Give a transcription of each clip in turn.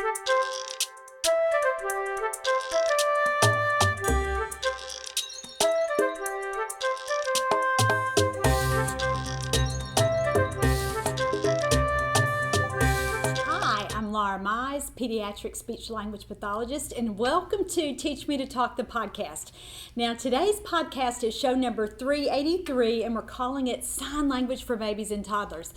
Laura Mize, pediatric speech-language pathologist, and welcome to Teach Me to Talk, the podcast. Now, today's podcast is show number 383, and we're calling it Sign Language for Babies and Toddlers.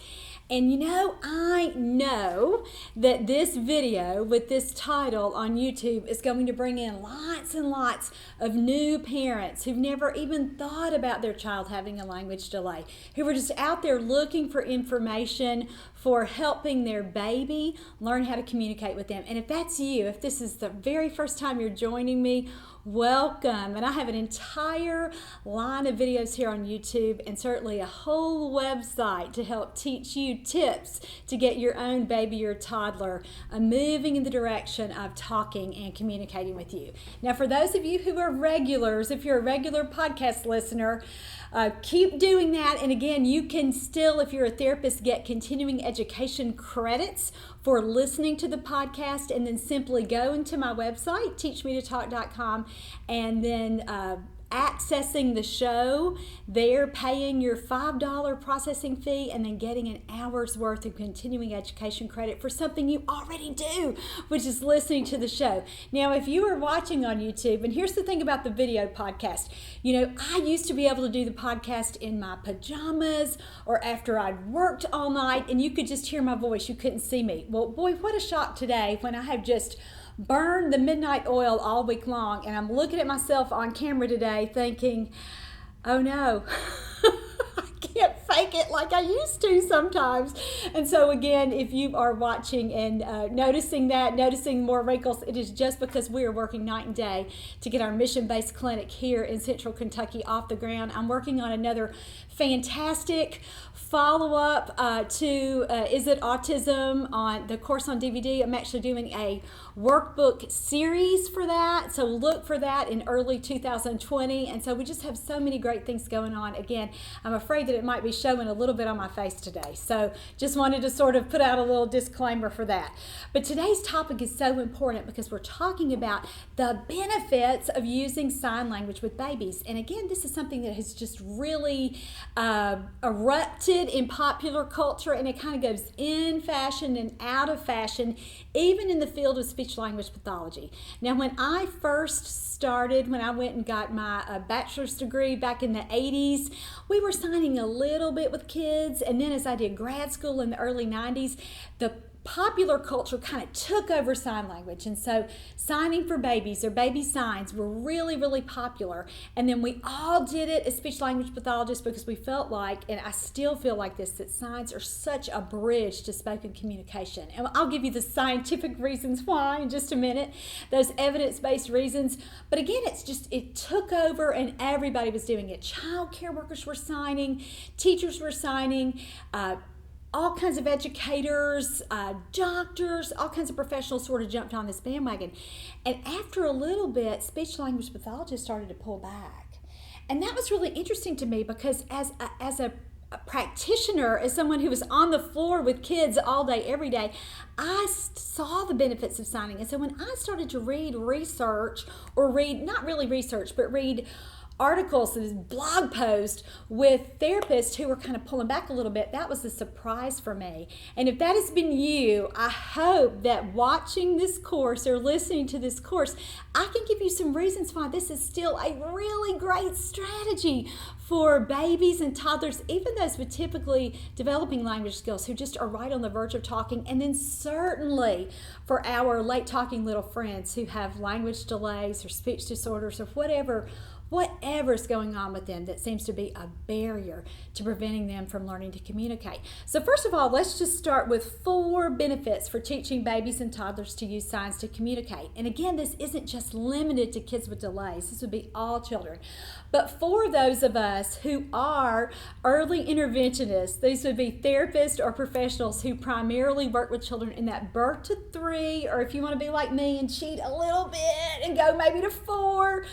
And I know that this video with this title on YouTube is going to bring in lots and lots of new parents who've never even thought about their child having a language delay, who are just out there looking for information for helping their baby learn how to communicate with them. And if that's you, if this is the very first time you're joining me, welcome. And I have an entire line of videos here on YouTube and certainly a whole website to help teach you tips to get your own baby or toddler moving in the direction of talking and communicating with you. Now, for those of you who are regulars, if you're a regular podcast listener, keep doing that. And again, you can still, if you're a therapist, get continuing education credits for listening to the podcast and then simply going to my website, teachmetotalk.com, and then accessing the show there, paying your $5 processing fee, and then getting an hour's worth of continuing education credit for something you already do, which is listening to the show. Now, if you are watching on YouTube, and here's the thing about the video podcast, I used to be able to do the podcast in my pajamas or after I'd worked all night, and you could just hear my voice. You couldn't see me. Well, boy, what a shock today when I have just burned the midnight oil all week long, and I'm looking at myself on camera today thinking, oh no, I can't fake it like I used to sometimes. And so again, if you are watching and noticing more wrinkles, it is just because we are working night and day to get our mission-based clinic here in Central Kentucky off the ground. I'm working on another fantastic follow-up to Is It Autism on the course on DVD. I'm actually doing a workbook series for that, so look for that in early 2020. And so we just have so many great things going on. Again, I'm afraid that it might be showing a little bit on my face today, so just wanted to sort of put out a little disclaimer for that. But today's topic is so important because we're talking about the benefits of using sign language with babies. And again, this is something that has just really erupted in popular culture, and it kind of goes in fashion and out of fashion, even in the field of speech language pathology. Now, when I first started, when I went and got my bachelor's degree back in the 80s, we were signing a little bit with kids, and then as I did grad school in the early 90s, the popular culture kind of took over sign language, and so signing for babies or baby signs were really, really popular. And then we all did it as speech language pathologists because we felt like, and I still feel like this, that signs are such a bridge to spoken communication. And I'll give you the scientific reasons why in just a minute, those evidence-based reasons. But again, it took over and everybody was doing it. Child care workers were signing, teachers were signing, all kinds of educators, doctors, all kinds of professionals sort of jumped on this bandwagon. And after a little bit, speech language pathologists started to pull back. And that was really interesting to me because as a practitioner, as someone who was on the floor with kids all day, every day, I saw the benefits of signing. And so when I started to read research, or not really research, but read articles, this blog post with therapists who were kind of pulling back a little bit, that was a surprise for me. And if that has been you, I hope that watching this course or listening to this course, I can give you some reasons why this is still a really great strategy for babies and toddlers, even those with typically developing language skills who just are right on the verge of talking, and then certainly for our late talking little friends who have language delays or speech disorders or whatever's going on with them that seems to be a barrier to preventing them from learning to communicate. So first of all, let's just start with 4 benefits for teaching babies and toddlers to use signs to communicate. And again, this isn't just limited to kids with delays. This would be all children. But for those of us who are early interventionists, these would be therapists or professionals who primarily work with children in that birth to 3, or if you want to be like me and cheat a little bit and go maybe to 4,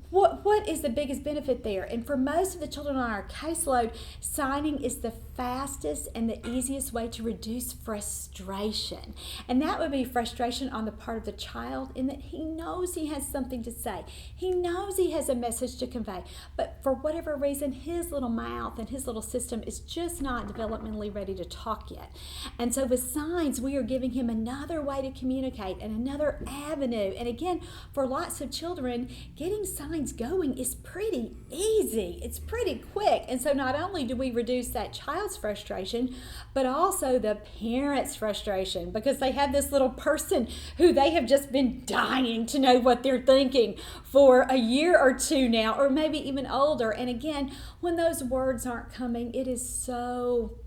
what is the biggest benefit there? And for most of the children on our caseload, signing is the fastest and the easiest way to reduce frustration. And that would be frustration on the part of the child in that he knows he has something to say. He knows he has a message to convey. But for whatever reason, his little mouth and his little system is just not developmentally ready to talk yet. And so with signs, we are giving him another way to communicate and another avenue. And again, for lots of children, getting signs going is pretty easy. It's pretty quick. And so not only do we reduce that child's frustration, but also the parents' frustration, because they have this little person who they have just been dying to know what they're thinking for a year or two now, or maybe even older. And again, when those words aren't coming, it is so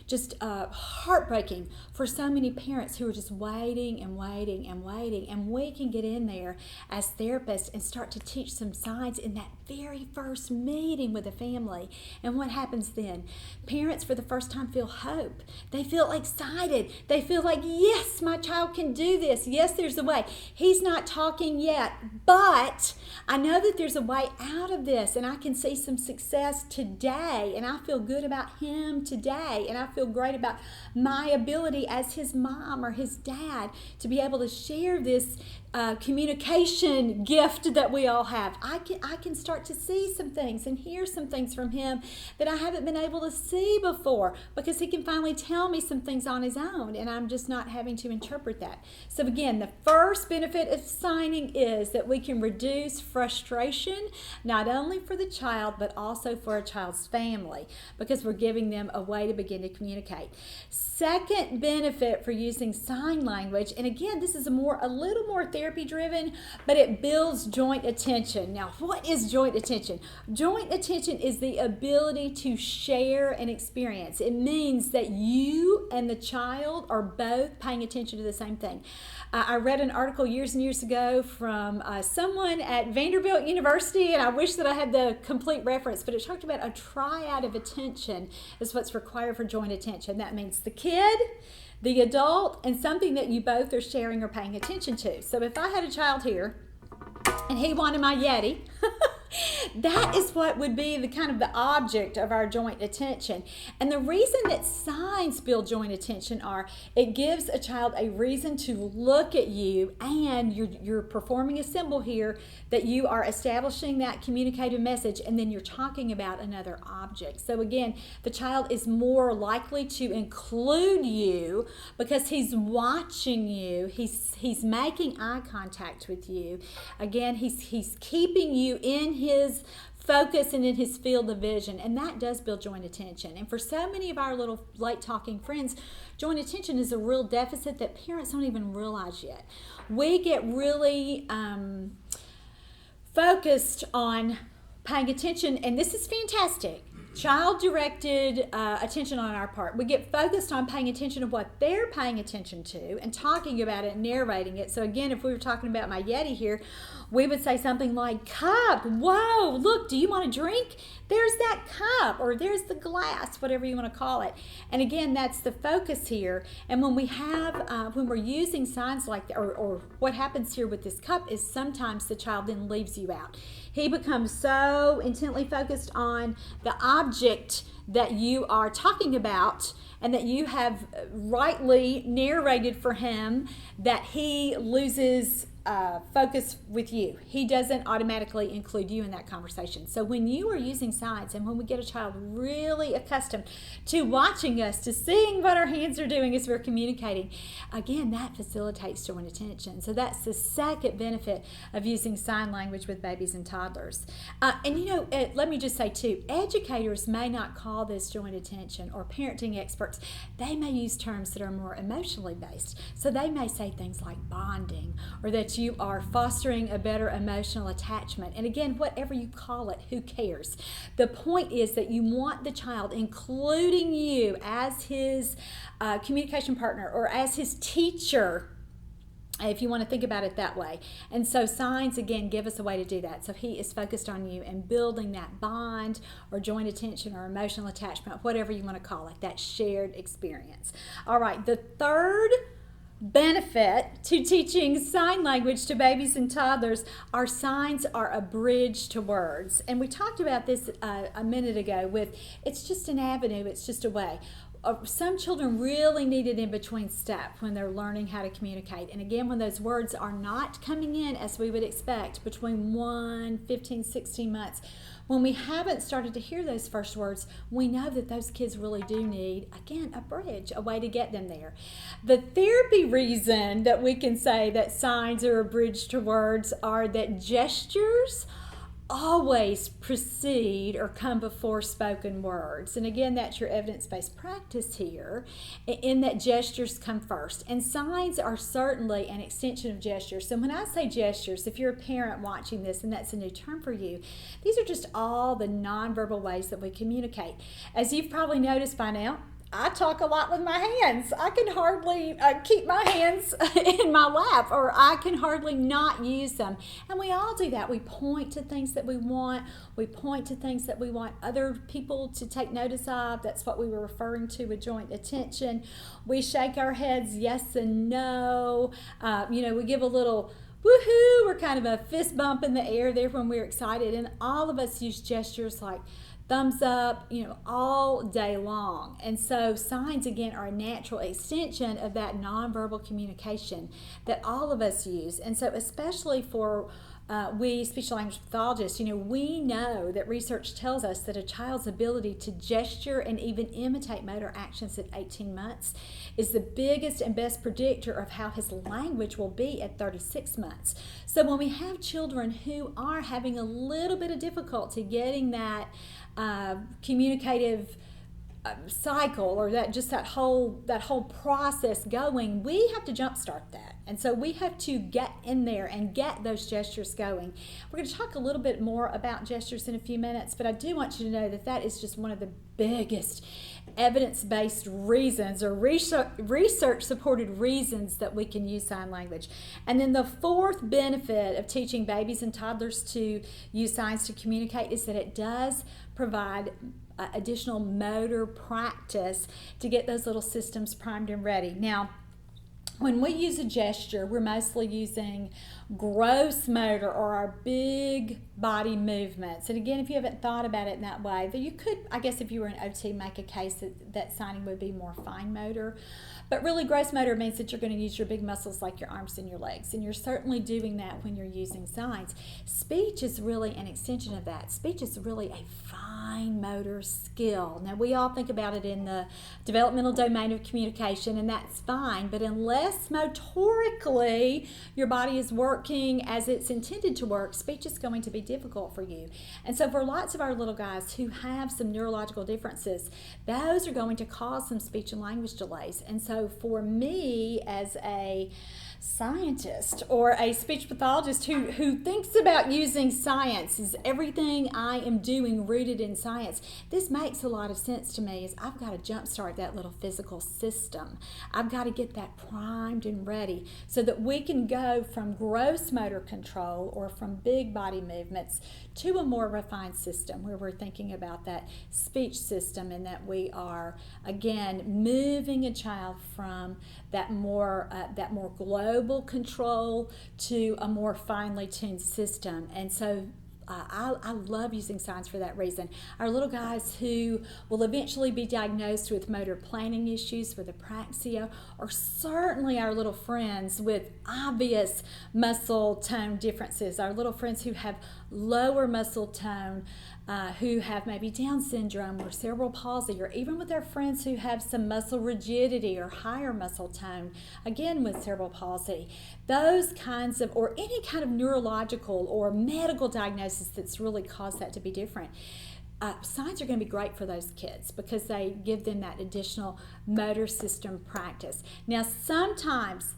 just heartbreaking for so many parents who are just waiting and waiting and waiting. And we can get in there as therapists and start to teach some signs in that very first meeting with a family. And what happens then? Parents for the first time feel hope. They feel excited. They feel like, yes, my child can do this. Yes, there's a way. He's not talking yet, but I know that there's a way out of this, and I can see some success today, and I feel good about him today, and I feel great about my ability as his mom or his dad to be able to share this communication gift that we all have. I can start to see some things and hear some things from him that I haven't been able to see before, because he can finally tell me some things on his own, and I'm just not having to interpret that. So again, the first benefit of signing is that we can reduce frustration, not only for the child, but also for a child's family, because we're giving them a way to begin to communicate. Second benefit for using sign language, and again, this is a little more therapy driven, but it builds joint attention. Now, what is joint attention? Joint attention is the ability to share an experience. It means that you and the child are both paying attention to the same thing. I read an article years and years ago from someone at Vanderbilt University, and I wish that I had the complete reference, but it talked about a triad of attention is what's required for joint attention. That means the kid, the adult, and something that you both are sharing or paying attention to. So if I had a child here and he wanted my Yeti, that is what would be the kind of the object of our joint attention. And the reason that signs build joint attention are it gives a child a reason to look at you, and you're performing a symbol here that you are establishing that communicative message, and then you're talking about another object. So again, the child is more likely to include you because he's watching you, he's making eye contact with you. Again, he's keeping you in his focus and in his field of vision, and that does build joint attention. And for so many of our little late talking friends, joint attention is a real deficit that parents don't even realize yet. We get really focused on paying attention, and this is fantastic, child-directed attention on our part. We get focused on paying attention to what they're paying attention to and talking about it and narrating it. So again, if we were talking about my Yeti here, we would say something like, cup, whoa, look, do you want a drink? There's that cup, or there's the glass, whatever you want to call it. And again, that's the focus here. And when we have, when we're using signs like that, or what happens here with this cup is sometimes the child then leaves you out. He becomes so intently focused on the object that you are talking about and that you have rightly narrated for him that he loses focus with you. He doesn't automatically include you in that conversation. So when you are using signs, and when we get a child really accustomed to watching us, to seeing what our hands are doing as we're communicating, again, that facilitates joint attention. So that's the second benefit of using sign language with babies and toddlers. And you know, let me just say too, educators may not call this joint attention, or parenting experts, they may use terms that are more emotionally based. So they may say things like bonding, or that you are fostering a better emotional attachment. And again, whatever you call it, who cares? The point is that you want the child including you as his communication partner or as his teacher, if you want to think about it that way. And so signs, again, give us a way to do that. So he is focused on you and building that bond or joint attention or emotional attachment, whatever you want to call it, that shared experience. All right, the third benefit to teaching sign language to babies and toddlers. Our signs are a bridge to words. And we talked about this a minute ago with it's just an avenue, it's just a way. Some children really need an in-between step when they're learning how to communicate. And again, when those words are not coming in as we would expect between 15, 16 months, when we haven't started to hear those first words, we know that those kids really do need, again, a bridge, a way to get them there. The therapy reason that we can say that signs are a bridge to words are that gestures always precede or come before spoken words. And again, that's your evidence-based practice here, in that gestures come first. And signs are certainly an extension of gestures. So when I say gestures, if you're a parent watching this and that's a new term for you, these are just all the nonverbal ways that we communicate. As you've probably noticed by now, I talk a lot with my hands. I can hardly keep my hands in my lap, or I can hardly not use them. And we all do that. We point to things that we want. We point to things that we want other people to take notice of. That's what we were referring to with joint attention. We shake our heads yes and no. We give a little woohoo. We're kind of a fist bump in the air there when we're excited. And all of us use gestures like thumbs up, all day long. And so signs, again, are a natural extension of that nonverbal communication that all of us use. And so especially for we speech language pathologists, we know that research tells us that a child's ability to gesture and even imitate motor actions at 18 months is the biggest and best predictor of how his language will be at 36 months. So when we have children who are having a little bit of difficulty getting that communicative cycle, or that whole process going, we have to jumpstart that. And so we have to get in there and get those gestures going. We're going to talk a little bit more about gestures in a few minutes, but I do want you to know that that is just one of the biggest evidence-based reasons, or research-supported reasons, that we can use sign language. And then the fourth benefit of teaching babies and toddlers to use signs to communicate is that it does provide additional motor practice to get those little systems primed and ready. Now, when we use a gesture, we're mostly using gross motor, or our big body movements. And again, if you haven't thought about it in that way, then you could, I guess if you were an OT, make a case that signing would be more fine motor. But really, gross motor means that you're going to use your big muscles like your arms and your legs. And you're certainly doing that when you're using signs. Speech is really an extension of that. Speech is really a fine motor skill. Now, we all think about it in the developmental domain of communication, and that's fine. But unless motorically your body is working as it's intended to work, speech is going to be difficult for you. And so for lots of our little guys who have some neurological differences, those are going to cause some speech and language delays. And so for me, as a scientist or a speech pathologist who thinks about using science, is everything I am doing rooted in science, this makes a lot of sense to me. Is I've got to jumpstart that little physical system. I've got to get that primed and ready so that we can go from gross motor control, or from big body movements, to a more refined system where we're thinking about that speech system, and that we are, again, moving a child from that more global control to a more finely tuned system. And so I love using signs for that reason. Our little guys who will eventually be diagnosed with motor planning issues, with apraxia, or certainly our little friends with obvious muscle tone differences, our little friends who have lower muscle tone, who have maybe Down syndrome or cerebral palsy, or even with our friends who have some muscle rigidity or higher muscle tone, again with cerebral palsy. Those kinds of, or any kind of neurological or medical diagnosis that's really caused that to be different. Signs are going to be great for those kids because they give them that additional motor system practice. Now, sometimes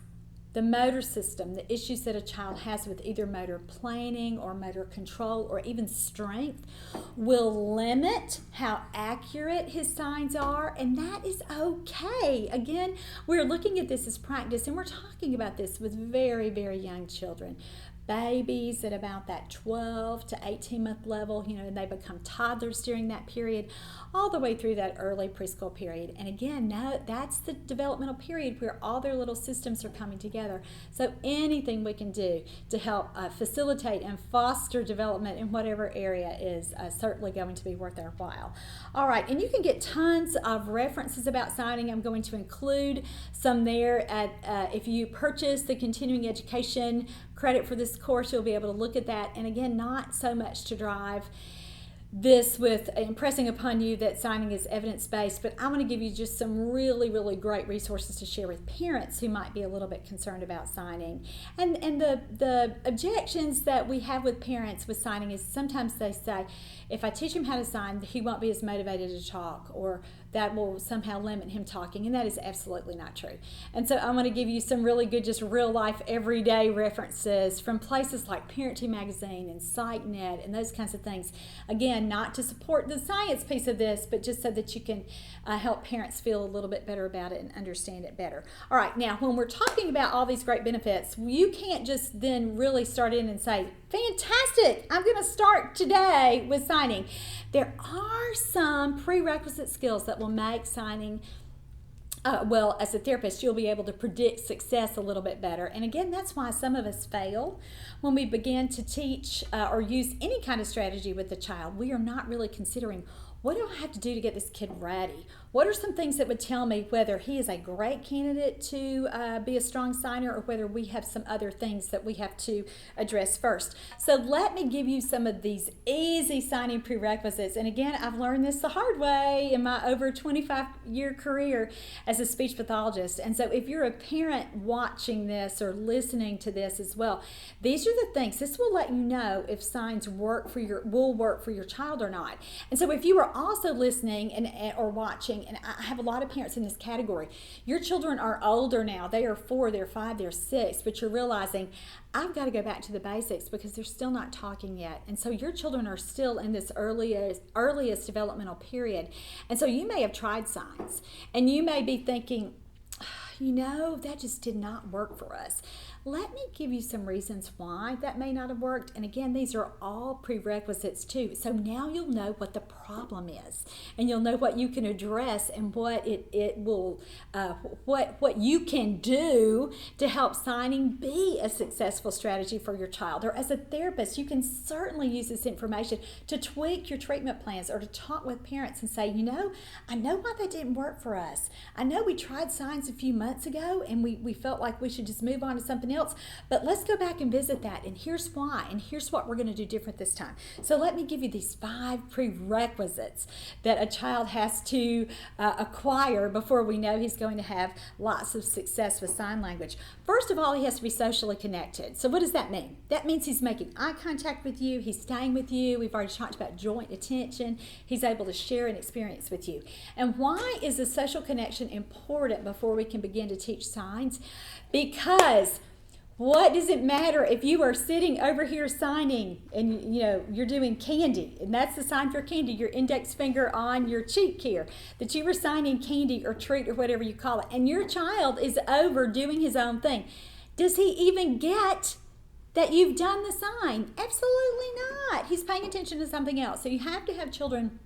the motor system, the issues that a child has with either motor planning or motor control or even strength, will limit how accurate his signs are, and that is okay. Again, we're looking at this as practice, and we're talking about this with very, very young children. babies at about that 12 to 18 month level, and they become toddlers during that period, all the way through that early preschool period. And again, no, that's the developmental period where all their little systems are coming together. So anything we can do to help facilitate and foster development in whatever area is certainly going to be worth our while. All right, and you can get tons of references about signing. I'm going to include some there if you purchase the continuing education credit for this course, you'll be able to look at that. And again, not so much to drive this with impressing upon you that signing is evidence-based, but I want to give you just some really, really great resources to share with parents who might be a little bit concerned about signing. And the objections that we have with parents with signing is sometimes they say, if I teach him how to sign, he won't be as motivated to talk, or that will somehow limit him talking, and that is absolutely not true. And so I want to give you some really good, just real life, everyday references from places like Parenting Magazine and SightNet and those kinds of things. Again, not to support the science piece of this, but just so that you can help parents feel a little bit better about it and understand it better. All right, now when we're talking about all these great benefits, you can't just then really start in and say, fantastic, I'm going to start today with signing. There are some prerequisite skills that will make signing, well, as a therapist, you'll be able to predict success a little bit better. And again, that's why some of us fail when we begin to teach or use any kind of strategy with the child. We are not really considering, what do I have to do to get this kid ready? What are some things that would tell me whether he is a great candidate to be a strong signer, or whether we have some other things that we have to address first? So let me give you some of these easy signing prerequisites. And again, I've learned this the hard way in my over 25-year career as a speech pathologist. And so if you're a parent watching this or listening to this as well, these are the things. This will let you know if signs will work for your child or not. And so if you are also listening or watching, and I have a lot of parents in this category, your children are older now. They are 4, they're 5, they're 6, but you're realizing, I've got to go back to the basics because they're still not talking yet. And so your children are still in this earliest developmental period. And so you may have tried signs, and you may be thinking, that just did not work for us. Let me give you some reasons why that may not have worked. And again, these are all prerequisites too. So now you'll know what the problem is, and you'll know what you can address and what what you can do to help signing be a successful strategy for your child. Or as a therapist, you can certainly use this information to tweak your treatment plans, or to talk with parents and say, I know why that didn't work for us. I know we tried signs a few months ago and we felt like we should just move on to something else, but let's go back and visit that, and here's why, and here's what we're going to do different this time. So let me give you these 5 prerequisites that a child has to acquire before we know he's going to have lots of success with sign language. First of all, he has to be socially connected. So what does that mean? That means he's making eye contact with you, he's staying with you, we've already talked about joint attention, he's able to share an experience with you. And why is the social connection important before we can begin to teach signs? Because what does it matter if you are sitting over here signing and you're doing candy, and that's the sign for candy, your index finger on your cheek here, that you were signing candy or treat or whatever you call it, and your child is over doing his own thing. Does he even get that you've done the sign? Absolutely not. He's paying attention to something else. So you have to have children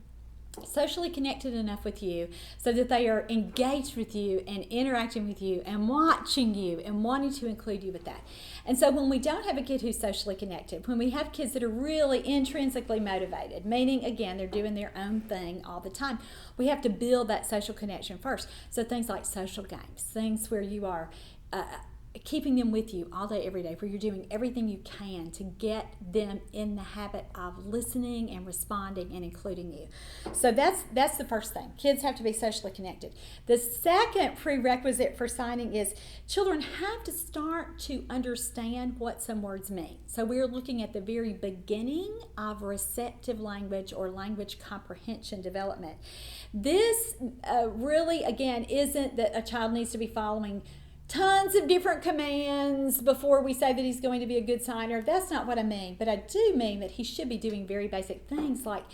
socially connected enough with you so that they are engaged with you and interacting with you and watching you and wanting to include you with that. And so when we don't have a kid who's socially connected, when we have kids that are really intrinsically motivated, meaning again they're doing their own thing all the time, we have to build that social connection first. So things like social games, things where you are keeping them with you all day, every day, where you're doing everything you can to get them in the habit of listening and responding and including you. So that's the first thing. Kids have to be socially connected. The second prerequisite for signing is children have to start to understand what some words mean. So we're looking at the very beginning of receptive language or language comprehension development. This really, again, isn't that a child needs to be following tons of different commands before we say that he's going to be a good signer. That's not what I mean, but I do mean that he should be doing very basic things like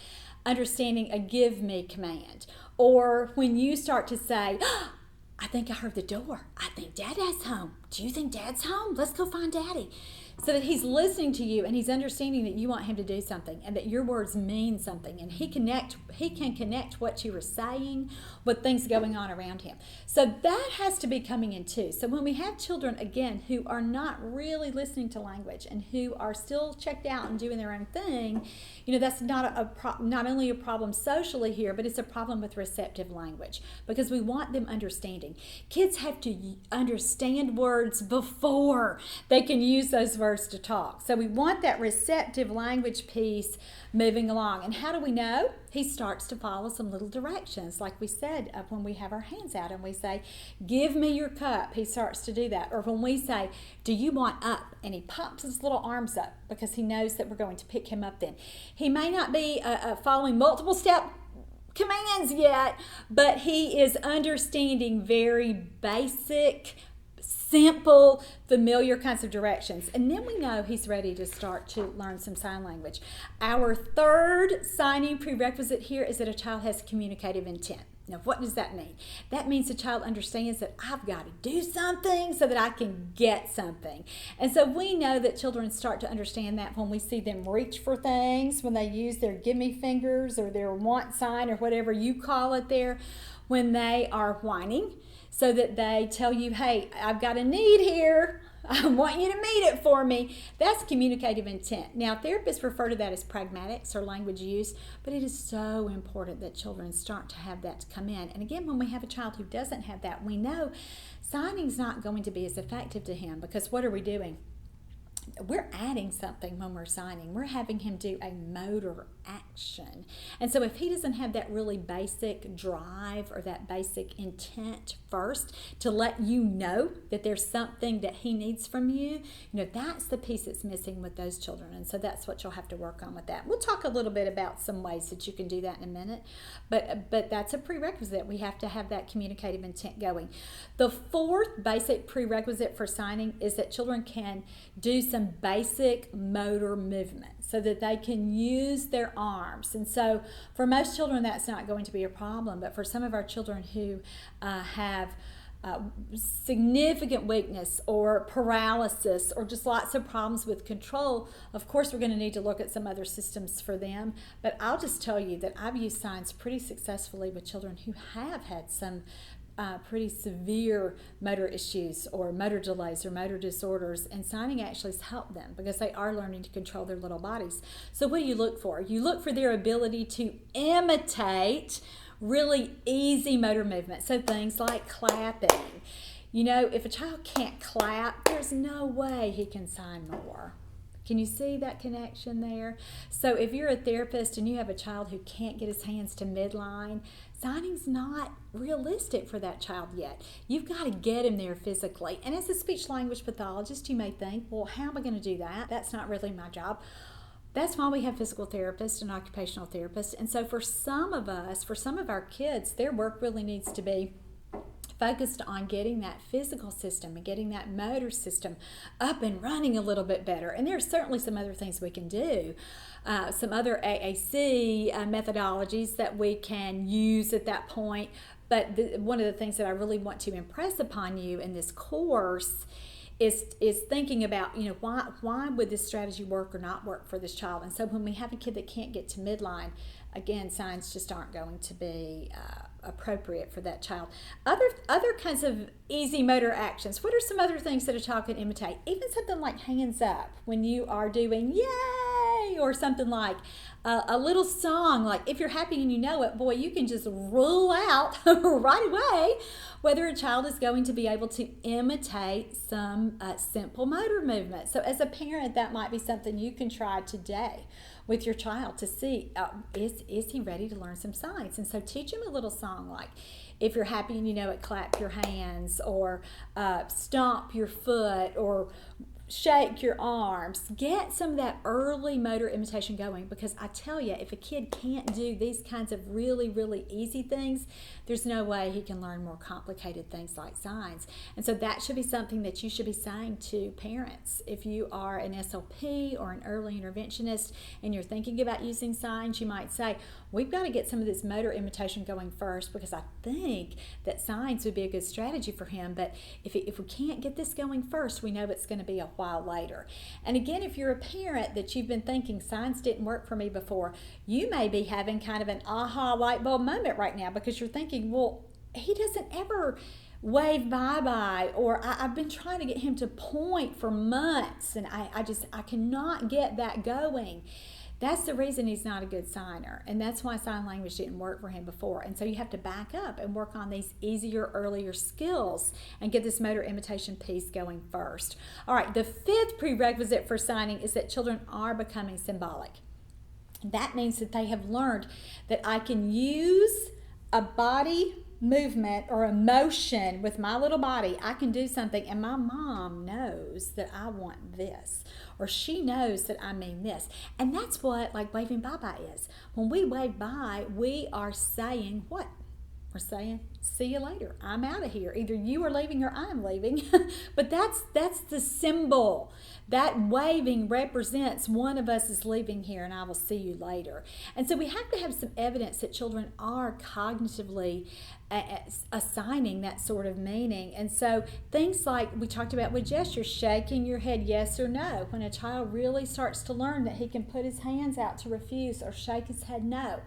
understanding a give me command, or when you start to say, I think I heard the door, I think Dada's home, Do you think Dad's home? Let's go find Daddy. So that he's listening to you and he's understanding that you want him to do something and that your words mean something, and he can connect what you were saying with things going on around him. So that has to be coming in too. So when we have children, again, who are not really listening to language and who are still checked out and doing their own thing, that's not only a problem socially here, but it's a problem with receptive language, because we want them understanding. Kids have to understand words before they can use those words to talk. So we want that receptive language piece moving along. And how do we know? He starts to follow some little directions, like we said when we have our hands out and we say, give me your cup. He starts to do that. Or when we say, do you want up? And he pops his little arms up because he knows that we're going to pick him up then. He may not be following multiple step commands yet, but he is understanding very basic, simple, familiar kinds of directions. And then we know he's ready to start to learn some sign language. Our third signing prerequisite here is that a child has communicative intent. Now, what does that mean? That means the child understands that I've got to do something so that I can get something. And so we know that children start to understand that when we see them reach for things, when they use their give me fingers or their want sign or whatever you call it there, when they are whining, so that they tell you, hey, I've got a need here. I want you to meet it for me. That's communicative intent. Now, therapists refer to that as pragmatics or language use, but it is so important that children start to have that to come in. And again, when we have a child who doesn't have that, we know signing's not going to be as effective to him, because what are we doing? We're adding something when we're signing. We're having him do a motor action. And so if he doesn't have that really basic drive or that basic intent first to let you know that there's something that he needs from you, that's the piece that's missing with those children. And so that's what you'll have to work on with that. We'll talk a little bit about some ways that you can do that in a minute, but that's a prerequisite. We have to have that communicative intent going. The fourth basic prerequisite for signing is that children can do some basic motor movement so that they can use their arms. And so for most children, that's not going to be a problem, but for some of our children who have significant weakness or paralysis or just lots of problems with control, of course we're going to need to look at some other systems for them. But I'll just tell you that I've used signs pretty successfully with children who have had some pretty severe motor issues or motor delays or motor disorders, and signing actually has helped them because they are learning to control their little bodies. So what do you look for? You look for their ability to imitate really easy motor movement. So things like clapping. If a child can't clap, there's no way he can sign more. Can you see that connection there? So if you're a therapist and you have a child who can't get his hands to midline, signing's not realistic for that child yet. You've got to get him there physically. And as a speech language pathologist, you may think, well, how am I going to do that? That's not really my job. That's why we have physical therapists and occupational therapists. And so for some of us, for some of our kids, their work really needs to be focused on getting that physical system and getting that motor system up and running a little bit better. And there's certainly some other things we can do, some other AAC methodologies that we can use at that point. But one of the things that I really want to impress upon you in this course is thinking about, why would this strategy work or not work for this child? And so when we have a kid that can't get to midline, again, signs just aren't going to be appropriate for that child. Other kinds of easy motor actions. What are some other things that a child can imitate? Even something like hands up when you are doing yay, or something like a little song, like if you're happy and you know it, boy, you can just rule out right away whether a child is going to be able to imitate some simple motor movement. So as a parent, that might be something you can try today with your child to see, is he ready to learn some signs? And so teach him a little song like, if you're happy and you know it, clap your hands, or stomp your foot, or shake your arms. Get some of that early motor imitation going, because I tell you, if a kid can't do these kinds of really, really easy things, there's no way he can learn more complicated things like signs. And so that should be something that you should be saying to parents. If you are an SLP or an early interventionist and you're thinking about using signs, you might say, we've got to get some of this motor imitation going first, because I think that signs would be a good strategy for him. But if we can't get this going first, we know it's going to be a while later. And again, if you're a parent that you've been thinking signs didn't work for me before, you may be having kind of an aha light bulb moment right now, because you're thinking, well, he doesn't ever wave bye-bye, or I've been trying to get him to point for months and I cannot get that going. That's the reason he's not a good signer, and that's why sign language didn't work for him before. And so you have to back up and work on these easier, earlier skills and get this motor imitation piece going first. All right, the fifth prerequisite for signing is that children are becoming symbolic. That means that they have learned that I can use a body movement or emotion with my little body. I can do something, and my mom knows that I want this, or she knows that I mean this. And that's what like waving bye-bye is. When we wave bye, we are saying what? We're saying, see you later. I'm out of here. Either you are leaving or I'm leaving. But that's the symbol. That waving represents one of us is leaving here and I will see you later. And so we have to have some evidence that children are cognitively assigning that sort of meaning. And so things like we talked about with gestures, shaking your head yes or no. When a child really starts to learn that he can put his hands out to refuse or shake his head no,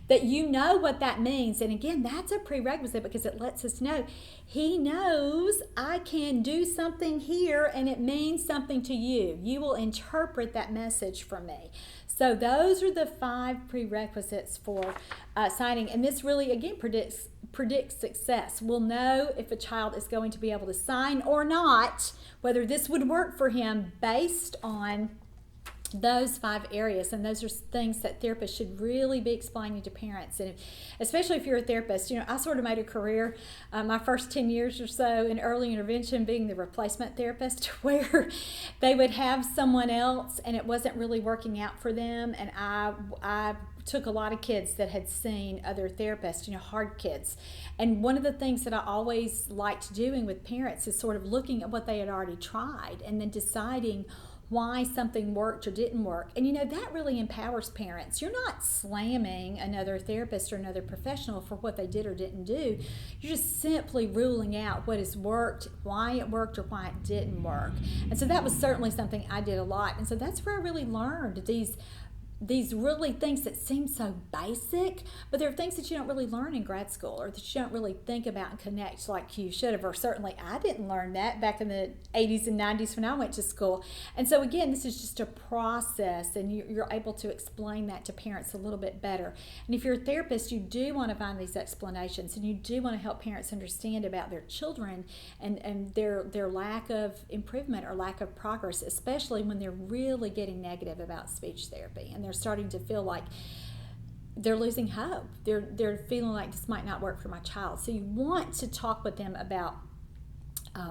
that you know what that means. And again, that's a prerequisite, because it lets us know he knows I can do something here and it means something to you. You will interpret that message from me. So those are the 5 prerequisites for signing. And this really, again, predicts success. We'll know if a child is going to be able to sign or not, whether this would work for him based on those 5 areas. And those are things that therapists should really be explaining to parents. And especially if you're a therapist, I sort of made a career my first 10 years or so in early intervention being the replacement therapist, where they would have someone else and it wasn't really working out for them. And I took a lot of kids that had seen other therapists, hard kids. And one of the things that I always liked doing with parents is sort of looking at what they had already tried and then deciding why something worked or didn't work. And that really empowers parents. You're not slamming another therapist or another professional for what they did or didn't do. You're just simply ruling out what has worked, why it worked, or why it didn't work. And so that was certainly something I did a lot. And so that's where I really learned these really things that seem so basic, but they're things that you don't really learn in grad school, or that you don't really think about and connect like you should have, or certainly I didn't learn that back in the 80s and 90s when I went to school. And so again, this is just a process, and you're able to explain that to parents a little bit better. And if you're a therapist, you do want to find these explanations, and you do want to help parents understand about their children and their lack of improvement or lack of progress, especially when they're really getting negative about speech therapy and they're starting to feel like they're losing hope. They're feeling like this might not work for my child. So you want to talk with them about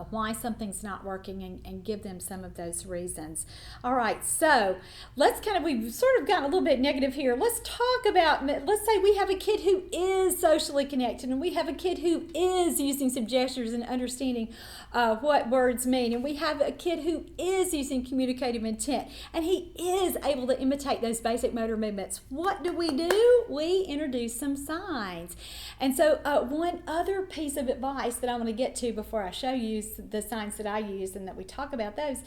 why something's not working and give them some of those reasons. All right, so we've sort of gotten a little bit negative here. Let's talk about, let's say we have a kid who is socially connected, and we have a kid who is using some gestures and understanding what words mean, and we have a kid who is using communicative intent, and he is able to imitate those basic motor movements. What do? We introduce some signs. And so one other piece of advice that I want to get to before I show you the signs that I use and that we talk about those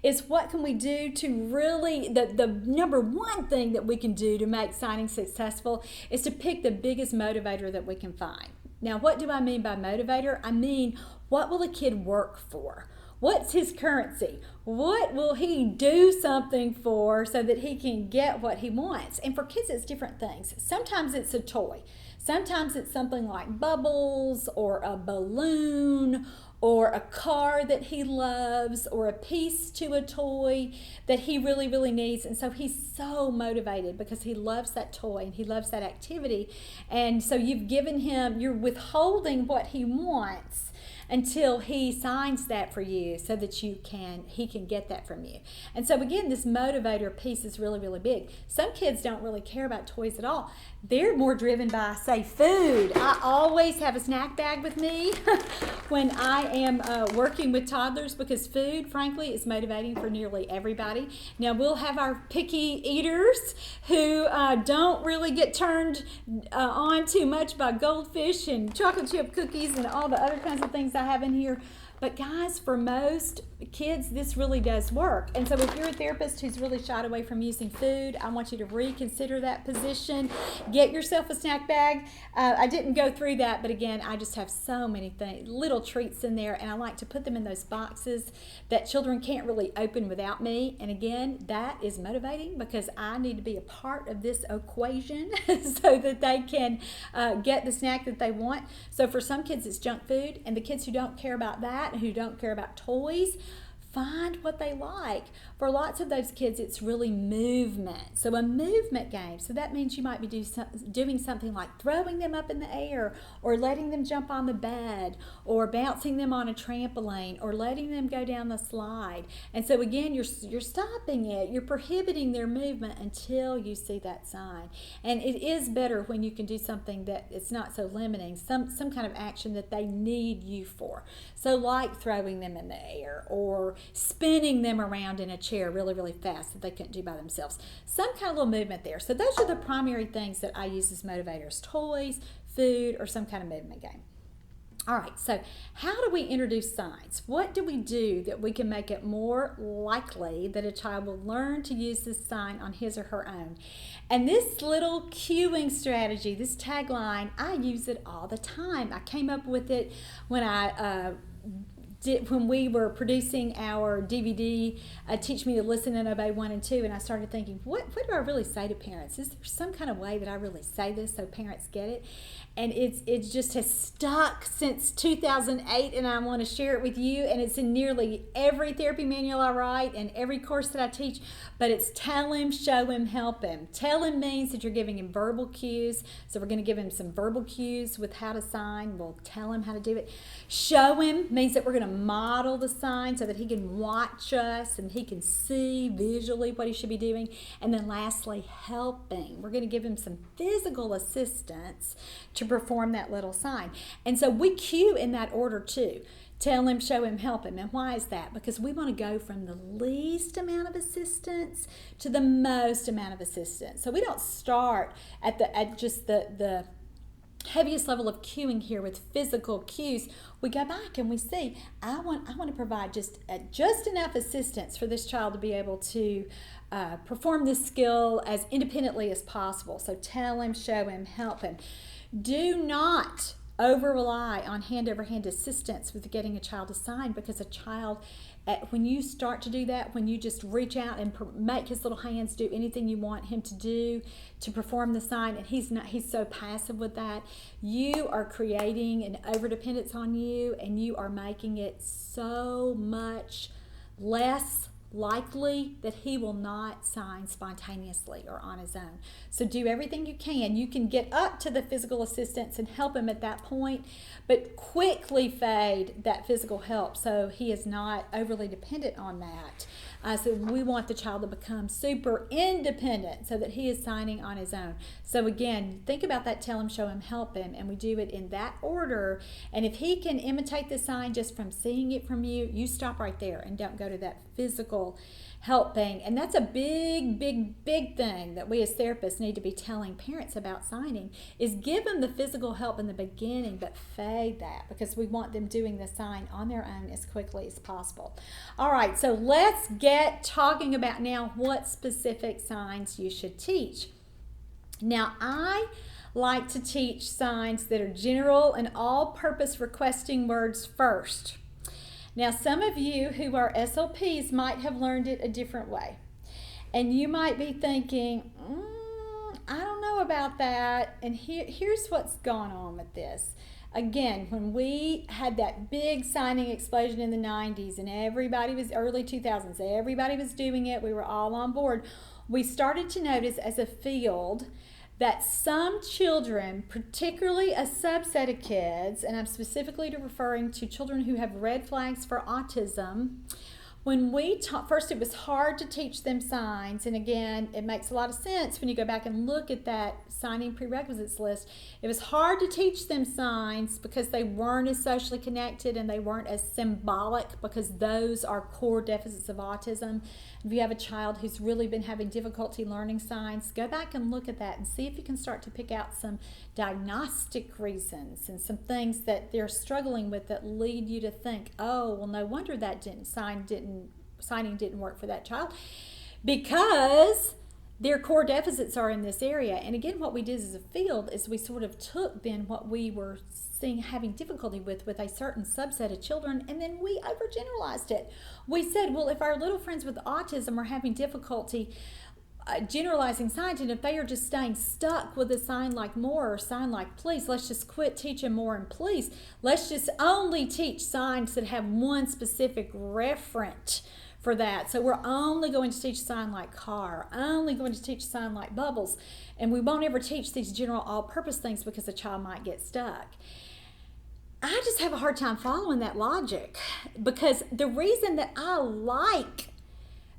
is what can we do to really, the number one thing that we can do to make signing successful is to pick the biggest motivator that we can find. Now, what do I mean by motivator? I mean, what will a kid work for? What's his currency? What will he do something for so that he can get what he wants? And for kids, it's different things. Sometimes it's a toy. Sometimes it's something like bubbles or a balloon or a car that he loves or a piece to a toy that he really, really needs. And so he's so motivated because he loves that toy and he loves that activity. And so you've given him, you're withholding what he wants. until he signs that for you so that he can get that from you. And so again, this motivator piece is really, really big. Some kids don't really care about toys at all. They're more driven by, say, food. I always have a snack bag with me when I am working with toddlers, because food, frankly, is motivating for nearly everybody. Now, we'll have our picky eaters who don't really get turned on too much by goldfish and chocolate chip cookies and all the other kinds of things I have in here. But guys, for most kids, this really does work. And so if you're a therapist who's really shied away from using food, I want you to reconsider that position. Get yourself a snack bag. I didn't go through that, but again, I just have so many little treats in there, and I like to put them in those boxes that children can't really open without me. And again, that is motivating because I need to be a part of this equation so that they can get the snack that they want. So for some kids, it's junk food, and the kids who don't care about that, who don't care about toys, find what they like. For lots of those kids, it's really movement. So a movement game. So that means you might be doing something like throwing them up in the air, or letting them jump on the bed, or bouncing them on a trampoline, or letting them go down the slide. And so again, you're stopping it. You're prohibiting their movement until you see that sign. And it is better when you can do something that it's not so limiting, some kind of action that they need you for. So like throwing them in the air, or spinning them around in a chair really, really fast that they couldn't do by themselves. Some kind of little movement there. So those are the primary things that I use as motivators: toys, food, or some kind of movement game. All right, so how do we introduce signs? What do we do that we can make it more likely that a child will learn to use this sign on his or her own? And this little cueing strategy, this tagline, I use it all the time. I came up with it when when we were producing our DVD, Teach Me to Listen and Obey 1 and 2, and I started thinking, what do I really say to parents? Is there some kind of way that I really say this so parents get it? And it just has stuck since 2008, and I want to share it with you. And it's in nearly every therapy manual I write and every course that I teach. But it's tell him, show him, help him. Tell him means that you're giving him verbal cues. So we're going to give him some verbal cues with how to sign. We'll tell him how to do it. Show him means that we're going to model the sign so that he can watch us and he can see visually what he should be doing. And then lastly, helping. We're going to give him some physical assistance to perform that little sign. And so we cue in that order too. Tell him, show him, help him. And why is that? Because we want to go from the least amount of assistance to the most amount of assistance. So we don't start at just the heaviest level of cueing here with physical cues. We go back and we see, I want to provide just enough assistance for this child to be able to perform this skill as independently as possible. So tell him, show him, help him. Do not over-rely on hand-over-hand assistance with getting a child to sign, because a child, when you start to do that, when you just reach out and make his little hands do anything you want him to do to perform the sign, and he's so passive with that, you are creating an overdependence on you, and you are making it so much less likely that he will not sign spontaneously or on his own. So do everything you can. You can get up to the physical assistance and help him at that point, but quickly fade that physical help so he is not overly dependent on that. So we want the child to become super independent so that he is signing on his own. So again, think about that tell him, show him, help him, and we do it in that order. And if he can imitate the sign just from seeing it from you, you stop right there and don't go to that physical helping. And that's a big thing that we as therapists need to be telling parents about signing, is give them the physical help in the beginning, but fade that, because we want them doing the sign on their own as quickly as possible. All right, so let's get talking about now what specific signs you should teach. Now, I like to teach signs that are general and all-purpose requesting words first. Now, some of you who are SLPs might have learned it a different way. And you might be thinking, I don't know about that. And here's what's going on with this. Again, when we had that big signing explosion in the 90s and early 2000s, everybody was doing it. We were all on board. We started to notice as a field that some children, particularly a subset of kids, and I'm specifically referring to children who have red flags for autism, when we taught, first it was hard to teach them signs, and again, it makes a lot of sense when you go back and look at that signing prerequisites list. It was hard to teach them signs because they weren't as socially connected and they weren't as symbolic, because those are core deficits of autism. If you have a child who's really been having difficulty learning signs, go back and look at that and see if you can start to pick out some diagnostic reasons and some things that they're struggling with that lead you to think, oh, well, no wonder that signing didn't work for that child, because their core deficits are in this area. And again, what we did as a field is we sort of took then what we were seeing having difficulty with a certain subset of children, and then we overgeneralized it. We said, well, if our little friends with autism are having difficulty generalizing signs, and if they are just staying stuck with a sign like more or sign like please, let's just quit teaching more and please. Let's just only teach signs that have one specific referent for that. So we're only going to teach a sign like car, only going to teach a sign like bubbles, and we won't ever teach these general all-purpose things because the child might get stuck. I just have a hard time following that logic, because the reason that I like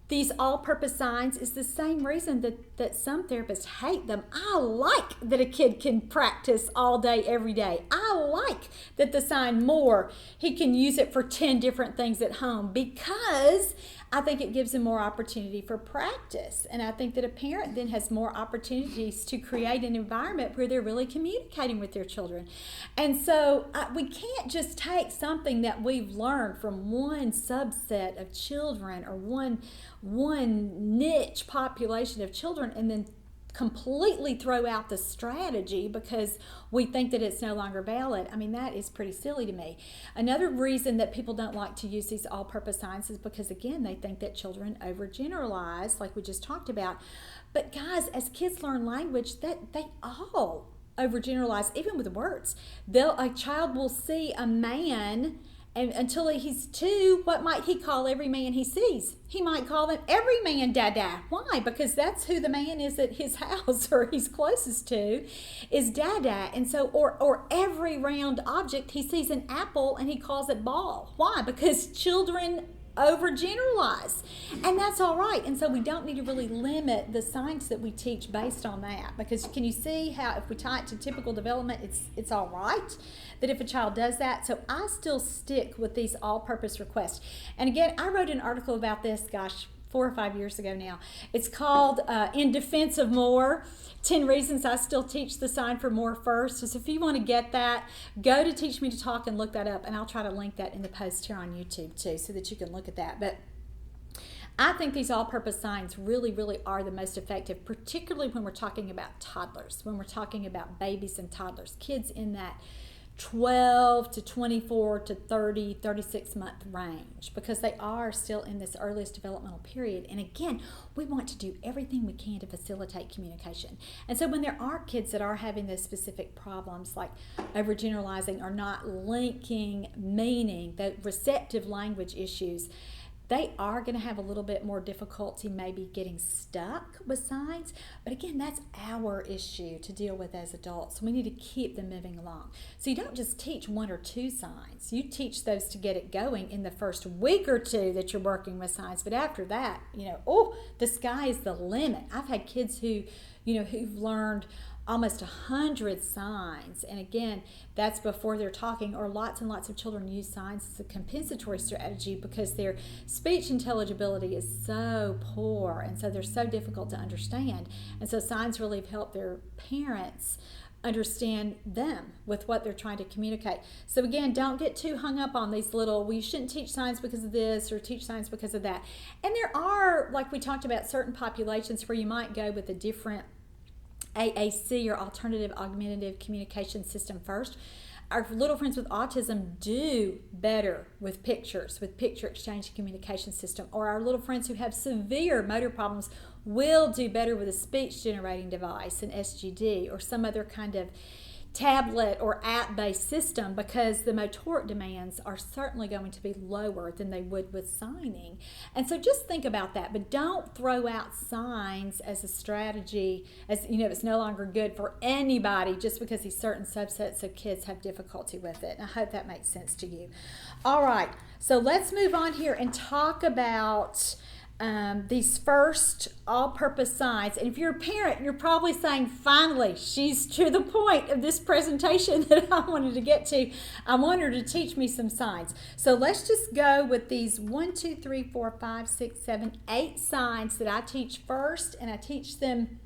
these all-purpose signs is the same reason that some therapists hate them. I like that a kid can practice all day, every day. I like that the sign more, he can use it for 10 different things at home, because I think it gives them more opportunity for practice. And I think that a parent then has more opportunities to create an environment where they're really communicating with their children. And so we can't just take something that we've learned from one subset of children or one niche population of children and then completely throw out the strategy because we think that it's no longer valid. I mean, that is pretty silly to me. Another reason that people don't like to use these all-purpose signs is because, again, they think that children overgeneralize, like we just talked about. But guys, as kids learn language, that they all overgeneralize, even with words. A child will see a man, and until he's 2, what might he call every man he sees? He might call them every man Dada. Why? Because that's who the man is at his house or he's closest to, is Dada. And so, or every round object, he sees an apple and he calls it ball. Why? Because children overgeneralize, and that's all right. And so we don't need to really limit the signs that we teach based on that, because can you see how if we tie it to typical development, it's all right that if a child does that. So I still stick with these all-purpose requests. And again, I wrote an article about this, gosh, 4 or 5 years ago now. It's called In Defense of More, 10 Reasons I Still Teach the Sign for More First. So if you want to get that, go to Teach Me to Talk and look that up, and I'll try to link that in the post here on YouTube too, so that you can look at that. But I think these all-purpose signs really, really are the most effective, particularly when we're talking about toddlers, when we're talking about babies and toddlers, kids in that 12 to 24 to 30, 36 month range, because they are still in this earliest developmental period. And again, we want to do everything we can to facilitate communication. And so when there are kids that are having those specific problems like overgeneralizing or not linking meaning, the receptive language issues, they are going to have a little bit more difficulty maybe getting stuck with signs. But again, that's our issue to deal with as adults. We need to keep them moving along. So you don't just teach 1 or 2 signs. You teach those to get it going in the first week or 2 that you're working with signs. But after that, the sky is the limit. I've had kids who've learned almost 100 signs, and again, that's before they're talking. Or lots and lots of children use signs as a compensatory strategy because their speech intelligibility is so poor, and so they're so difficult to understand. And so signs really help their parents understand them with what they're trying to communicate. So again, don't get too hung up on these we shouldn't teach signs because of this or teach signs because of that. And there are, like we talked about, certain populations where you might go with a different AAC or alternative augmentative communication system first. Our little friends with autism do better with pictures, with picture exchange communication system. Or our little friends who have severe motor problems will do better with a speech generating device, an SGD, or some other kind of tablet or app-based system, because the motoric demands are certainly going to be lower than they would with signing. And so just think about that, but don't throw out signs as a strategy, as it's no longer good for anybody just because these certain subsets of kids have difficulty with it. And I hope that makes sense to you. All right, so let's move on here and talk about these first all-purpose signs. And if you're a parent, you're probably saying, finally, she's to the point of this presentation that I wanted to get to. I want her to teach me some signs. So let's just go with these 1, 2, 3, 4, 5, 6, 7, 8 signs that I teach first, and I teach them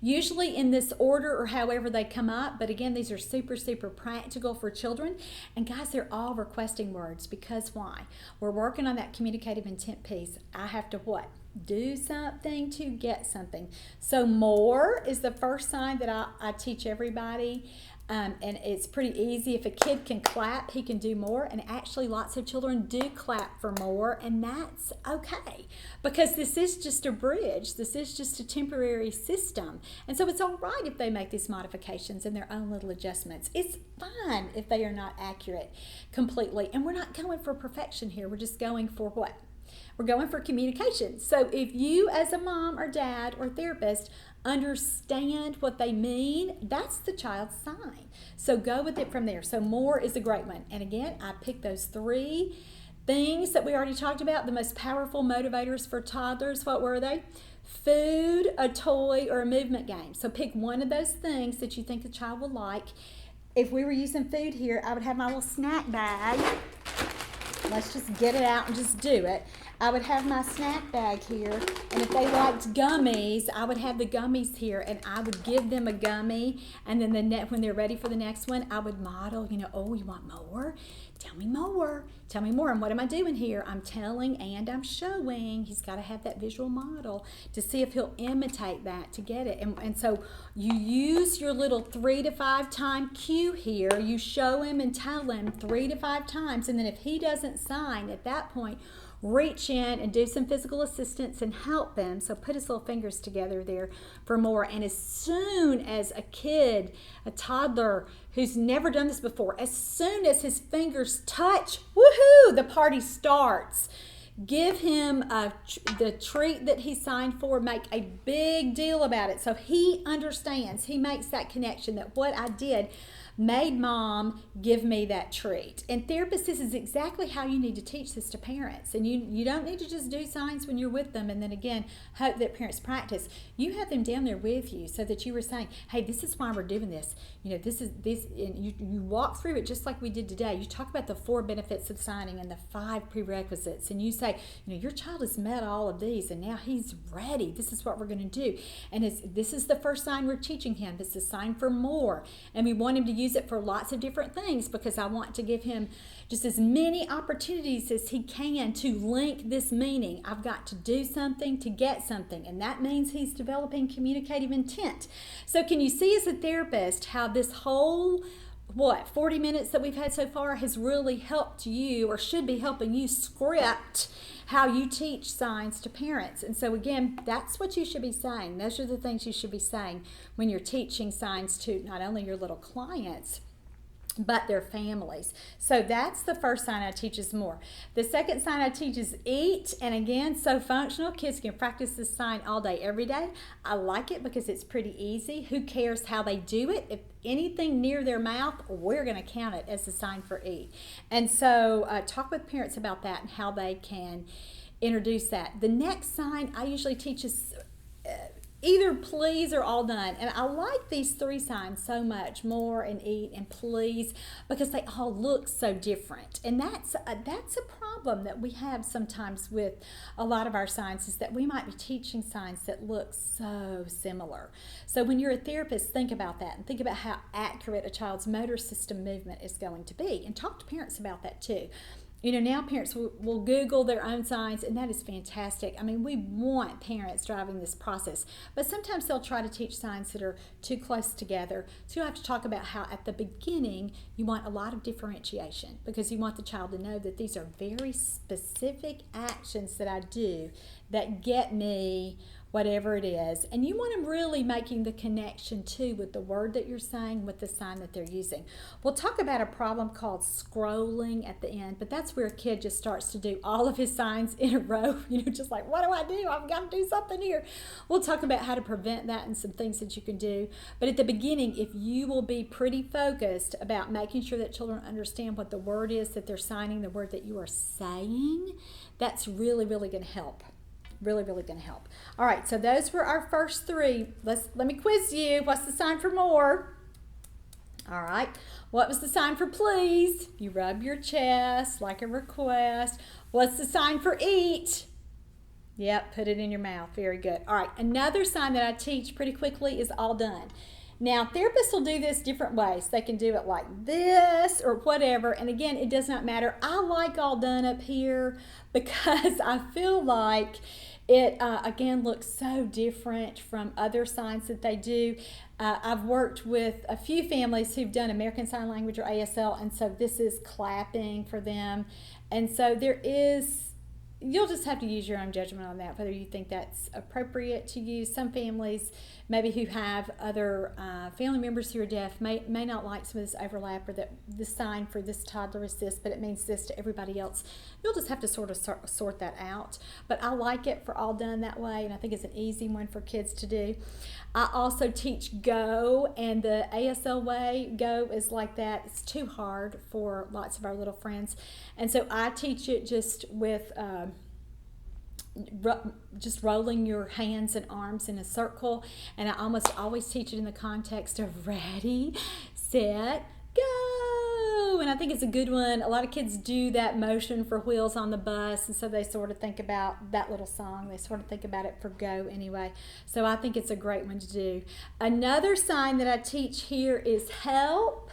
usually in this order or however they come up. But again, these are super, super practical for children. And guys, they're all requesting words, because why? We're working on that communicative intent piece. I have to what? Do something to get something. So more is the first sign that I teach everybody. And it's pretty easy. If a kid can clap, he can do more. And actually, lots of children do clap for more, and that's okay, because this is just a bridge. This is just a temporary system. And so it's all right if they make these modifications and their own little adjustments. It's fine if they are not accurate completely. And we're not going for perfection here. We're just going for what? We're going for communication. So if you as a mom or dad or therapist understand what they mean, that's the child's sign. So go with it from there. So more is a great one. And again, I picked those 3 things that we already talked about, the most powerful motivators for toddlers. What were they? Food, a toy, or a movement game. So pick one of those things that you think the child will like. If we were using food here, I would have my little snack bag. Let's just get it out and just do it. I would have my snack bag here, and if they liked gummies, I would have the gummies here, and I would give them a gummy, and then when they're ready for the next one, I would model, oh, you want more? Tell me more. Tell me more. And what am I doing here? I'm telling and I'm showing. He's got to have that visual model to see if he'll imitate that to get it. And so you use your little 3 to 5 time cue here. You show him and tell him 3 to 5 times. And then if he doesn't sign at that point, reach in and do some physical assistance and help him. So put his little fingers together there for more. And as soon as a kid, a toddler who's never done this before, as soon as his fingers touch, woohoo, the party starts. Give him the treat that he signed for. Make a big deal about it so he understands. He makes that connection that what I did made mom give me that treat. And therapists, this is exactly how you need to teach this to parents. And you don't need to just do signs when you're with them and then again hope that parents practice. You have them down there with you so that you were saying, hey, this is why we're doing this. This is this, and you walk through it just like we did today. You talk about the 4 benefits of signing and the 5 prerequisites, and you say, your child has met all of these and now he's ready. This is what we're going to do. And this is the first sign we're teaching him. This is a sign for more. And we want him to use it for lots of different things because I want to give him just as many opportunities as he can to link this meaning. I've got to do something to get something, and that means he's developing communicative intent. So can you see as a therapist how this whole 40 minutes that we've had so far has really helped you, or should be helping you, script how you teach signs to parents. And so again, that's what you should be saying. Those are the things you should be saying when you're teaching signs to not only your little clients, but their families. So that's the first sign I teach is more. The second sign I teach is eat. And again, so functional. Kids can practice this sign all day, every day. I like it because it's pretty easy. Who cares how they do it? If anything near their mouth, we're going to count it as a sign for eat. And so talk with parents about that and how they can introduce that. The next sign I usually teach is either please or all done. And I like these 3 signs so much, more and eat and please, because they all look so different. And that's a problem that we have sometimes with a lot of our signs, is that we might be teaching signs that look so similar. So when you're a therapist, think about that and think about how accurate a child's motor system movement is going to be, and talk to parents about that too. Now parents will Google their own signs, and that is fantastic. I mean, we want parents driving this process, but sometimes they'll try to teach signs that are too close together. So you'll have to talk about how at the beginning you want a lot of differentiation, because you want the child to know that these are very specific actions that I do that get me whatever it is. And you want them really making the connection too with the word that you're saying, with the sign that they're using. We'll talk about a problem called scrolling at the end, but that's where a kid just starts to do all of his signs in a row, just like, what do I do? I've got to do something here. We'll talk about how to prevent that and some things that you can do. But at the beginning, if you will be pretty focused about making sure that children understand what the word is that they're signing, the word that you are saying, that's really, really going to help. Really, really going to help. All right, so those were our first three. Let me quiz you. What's the sign for more? All right. What was the sign for please? You rub your chest like a request. What's the sign for eat? Yep, put it in your mouth. Very good. All right, another sign that I teach pretty quickly is all done. Now, therapists will do this different ways. They can do it like this or whatever. And again, it does not matter. I like all done up here because I feel like it, again, looks so different from other signs that they do. I've worked with a few families who've done American Sign Language or ASL, and so this is clapping for them. And so you'll just have to use your own judgment on that, whether you think that's appropriate to use. Some families, maybe who have other family members who are deaf, may not like some of this overlap, or that the sign for this toddler is this, but it means this to everybody else. You'll just have to sort of sort that out. But I like it for all done that way, and I think it's an easy one for kids to do. I also teach go, and the ASL way, go is like that. It's too hard for lots of our little friends. And so I teach it just with just rolling your hands and arms in a circle. And I almost always teach it in the context of ready, set, go. And I think it's a good one. A lot of kids do that motion for wheels on the bus, and so they sort of think about that little song. They sort of think about it for go anyway. So I think it's a great one to do. Another sign that I teach here is help.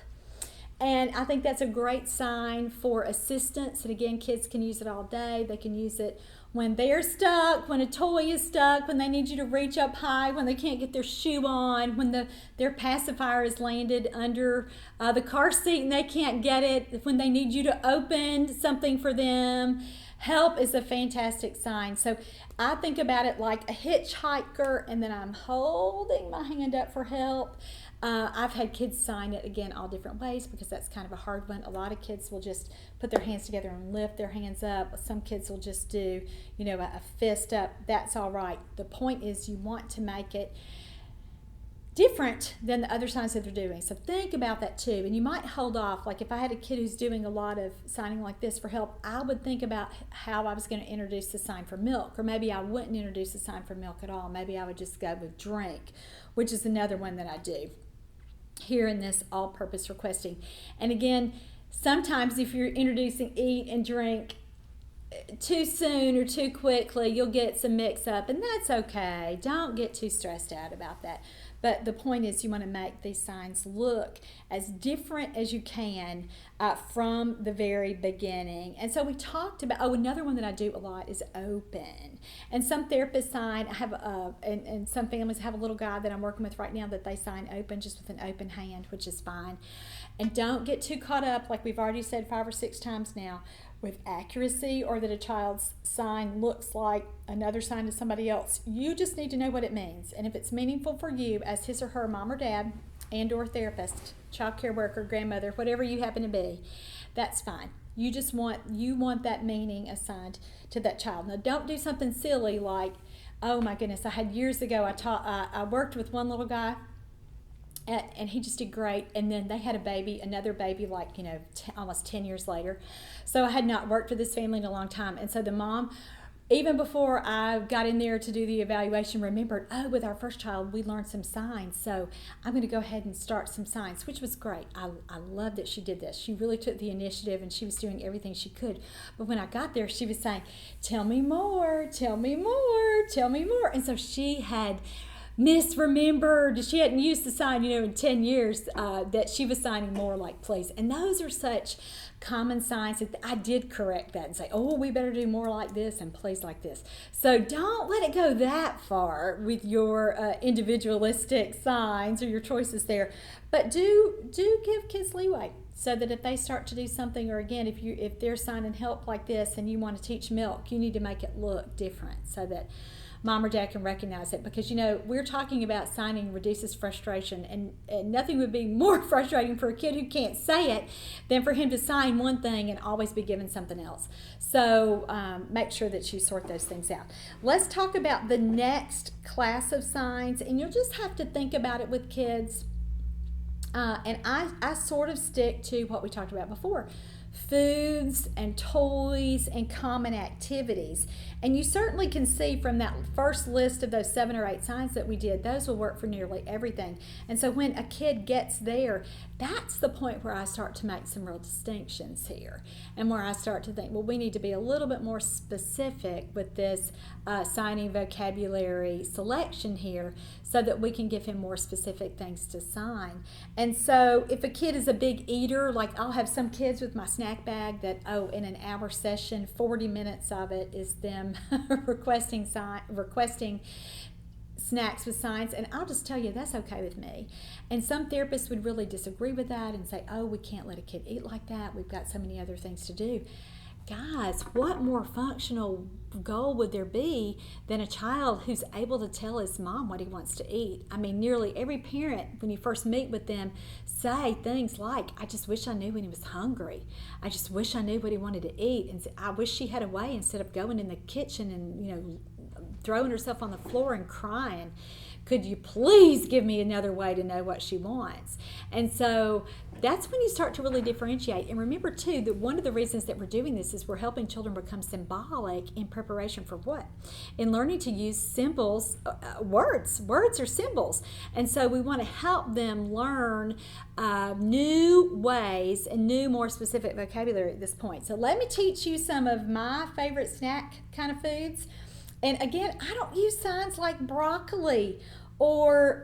And I think that's a great sign for assistance. And again, kids can use it all day. They can use it when they're stuck, when a toy is stuck, when they need you to reach up high, when they can't get their shoe on, when their pacifier is landed under the car seat and they can't get it, when they need you to open something for them. Help is a fantastic sign. So I think about it like a hitchhiker, and then I'm holding my hand up for help. I've had kids sign it, again, all different ways, because that's kind of a hard one. A lot of kids will just put their hands together and lift their hands up. Some kids will just do, a fist up. That's all right. The point is you want to make it different than the other signs that they're doing. So think about that too. And you might hold off. Like if I had a kid who's doing a lot of signing like this for help, I would think about how I was going to introduce the sign for milk. Or maybe I wouldn't introduce the sign for milk at all. Maybe I would just go with drink, which is another one that I do here in this all-purpose requesting. And again, sometimes if you're introducing eat and drink too soon or too quickly, you'll get some mix-up, and that's okay. Don't get too stressed out about that. But the point is you want to make these signs look as different as you can from the very beginning. And so we talked about, another one that I do a lot is open. And some therapists sign, I have, and some families have a little guy that I'm working with right now that they sign open just with an open hand, which is fine. And don't get too caught up, like we've already said 5 or 6 times now, with accuracy, or that a child's sign looks like another sign to somebody else. You just need to know what it means. And if it's meaningful for you as his or her mom or dad and or therapist, child care worker, grandmother, whatever you happen to be, that's fine. You want that meaning assigned to that child. Now don't do something silly like, oh my goodness, I had years ago, I worked with one little guy, and he just did great. And then they had another baby, like, almost 10 years later. So I had not worked with this family in a long time. And so the mom, even before I got in there to do the evaluation, remembered, with our first child, we learned some signs. So I'm going to go ahead and start some signs, which was great. I love that she did this. She really took the initiative, and she was doing everything she could. But when I got there, she was saying, tell me more, tell me more, tell me more. And so she had misremembered. She hadn't used the sign, in 10 years, that she was signing more like please. And those are such common signs that I did correct that and say, we better do more like this and please like this. So don't let it go that far with your individualistic signs or your choices there. But do give kids leeway. so that if they start to do something, or again, if they're signing help like this and you want to teach milk, you need to make it look different so that mom or dad can recognize it. Because we're talking about signing reduces frustration, and nothing would be more frustrating for a kid who can't say it than for him to sign one thing and always be given something else. So make sure that you sort those things out. Let's talk about the next class of signs, and you'll just have to think about it with kids. And I sort of stick to what we talked about before: foods and toys and common activities. And you certainly can see from that first list of those 7 or 8 signs that we did, those will work for nearly everything. And so when a kid gets there, that's the point where I start to make some real distinctions here, and where I start to think, well, we need to be a little bit more specific with this signing vocabulary selection here, so that we can give him more specific things to sign. And so if a kid is a big eater, like I'll have some kids with my snack bag that, in an hour session, 40 minutes of it is them requesting snacks with signs, and I'll just tell you that's okay with me. And some therapists would really disagree with that and say, we can't let a kid eat like that, we've got so many other things to do. Guys, what more functional goal would there be than a child who's able to tell his mom what he wants to eat? I mean, nearly every parent, when you first meet with them, say things like, I just wish I knew when he was hungry. I just wish I knew what he wanted to eat. And I wish she had a way, instead of going in the kitchen and, throwing herself on the floor and crying, could you please give me another way to know what she wants? And so that's when you start to really differentiate. And remember, too, that one of the reasons that we're doing this is we're helping children become symbolic in preparation for what? In learning to use symbols, words. Words are symbols. And so we want to help them learn new ways and new, more specific vocabulary at this point. So let me teach you some of my favorite snack kind of foods. And again, I don't use signs like broccoli or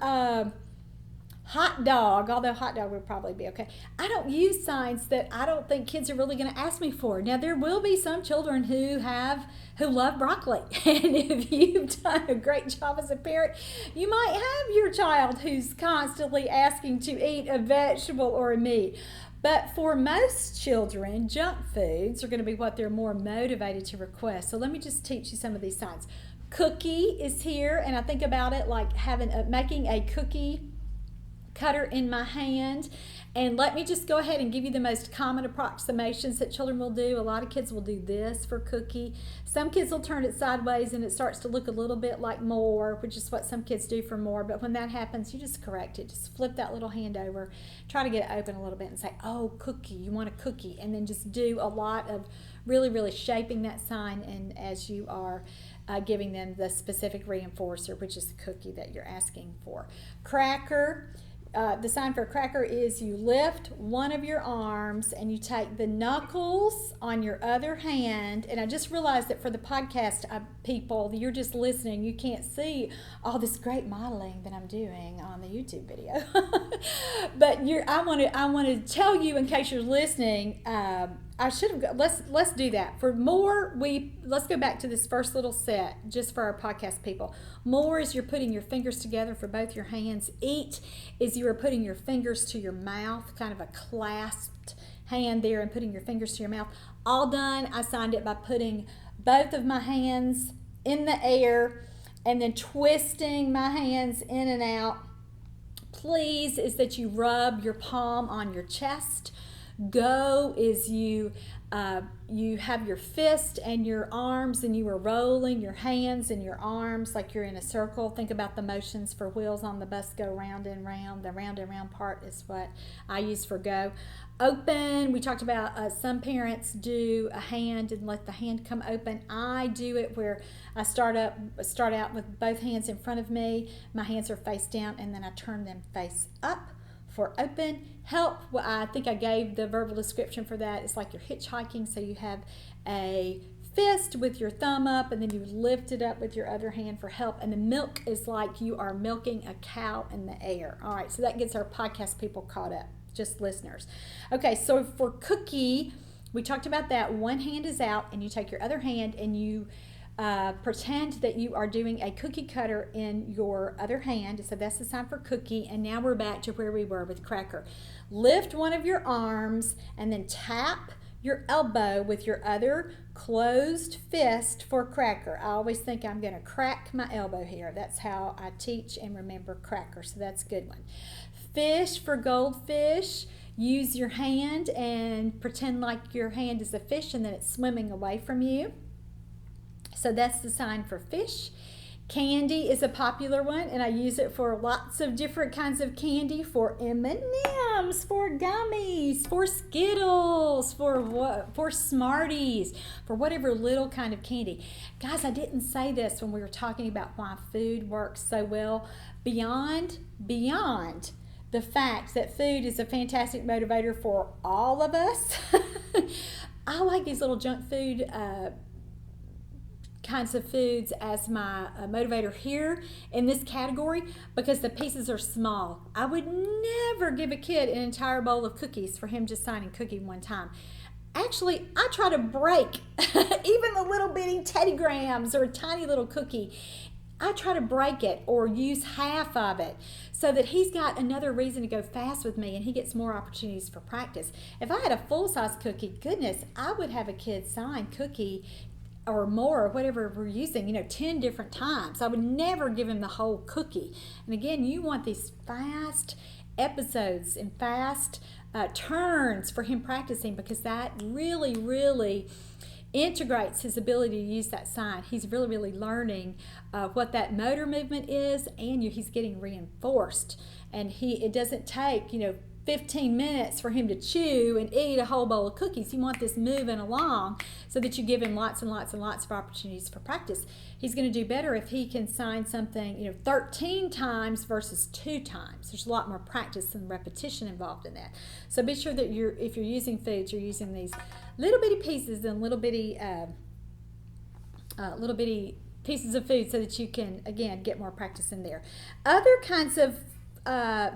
hot dog, although hot dog would probably be okay. I don't use signs that I don't think kids are really going to ask me for. Now, there will be some children who love broccoli. And if you've done a great job as a parent, you might have your child who's constantly asking to eat a vegetable or a meat. But for most children, junk foods are going to be what they're more motivated to request. So let me just teach you some of these signs. Cookie is here, and I think about it like making a cookie cutter in my hand. And let me just go ahead and give you the most common approximations that children will do. A lot of kids will do this for cookie. Some kids will turn it sideways and it starts to look a little bit like more, which is what some kids do for more. But when that happens, you just correct it. Just flip that little hand over, try to get it open a little bit and say, cookie, you want a cookie. And then just do a lot of really, really shaping that sign, and as you are giving them the specific reinforcer, which is the cookie that you're asking for. Cracker. The sign for a cracker is you lift one of your arms and you take the knuckles on your other hand. And I just realized that for the podcast people, you're just listening. You can't see all this great modeling that I'm doing on the YouTube video. But I want to tell you, in case you're listening, I should have. Let's do that. For more, let's go back to this first little set just for our podcast people. More is you're putting your fingers together for both your hands. Eat is you are putting your fingers to your mouth, kind of a clasped hand there, and putting your fingers to your mouth. All done. I signed it by putting both of my hands in the air and then twisting my hands in and out. Please is that you rub your palm on your chest. Go is you have your fist and your arms, and you are rolling your hands and your arms like you're in a circle. Think about the motions for wheels on the bus go round and round. The round and round part is what I use for go. Open, we talked about some parents do a hand and let the hand come open. I do it where I start out with both hands in front of me. My hands are face down, and then I turn them face up. For open. Help, well, I think I gave the verbal description for that. It's like you're hitchhiking, so you have a fist with your thumb up, and then you lift it up with your other hand for help. And the milk is like you are milking a cow in the air. All right, so that gets our podcast people caught up, just listeners. Okay, so for cookie, we talked about that. One hand is out, and you take your other hand and you Pretend that you are doing a cookie cutter in your other hand. So that's the sign for cookie. And now we're back to where we were with cracker. Lift one of your arms and then tap your elbow with your other closed fist for cracker. I always think I'm going to crack my elbow here. That's how I teach and remember cracker. So that's a good one. Fish for goldfish. Use your hand and pretend like your hand is a fish and then it's swimming away from you. So that's the sign for fish. Candy is a popular one, and I use it for lots of different kinds of candy, for M&Ms, for gummies, for Skittles, for Smarties, for whatever little kind of candy. Guys, I didn't say this when we were talking about why food works so well. Beyond the fact that food is a fantastic motivator for all of us, I like these little junk food kinds of foods as my motivator here in this category because the pieces are small. I would never give a kid an entire bowl of cookies for him just signing cookie one time. Actually, I try to break even the little bitty Teddy Grahams or a tiny little cookie. I try to break it or use half of it so that he's got another reason to go fast with me and he gets more opportunities for practice. If I had a full-size cookie, goodness, I would have a kid sign cookie or more, or whatever we're using, 10 different times. I would never give him the whole cookie. And again, you want these fast episodes and fast turns for him practicing because that really, really integrates his ability to use that sign. He's really, really learning what that motor movement is, and he's getting reinforced. And it doesn't take, 15 minutes for him to chew and eat a whole bowl of cookies. You want this moving along so that you give him lots and lots and lots of opportunities for practice. He's going to do better if he can sign something 13 times versus 2 times. There's a lot more practice and repetition involved in that. So be sure that if you're using foods, you're using these little bitty pieces and little bitty pieces of food so that you can, again, get more practice in there. Other kinds of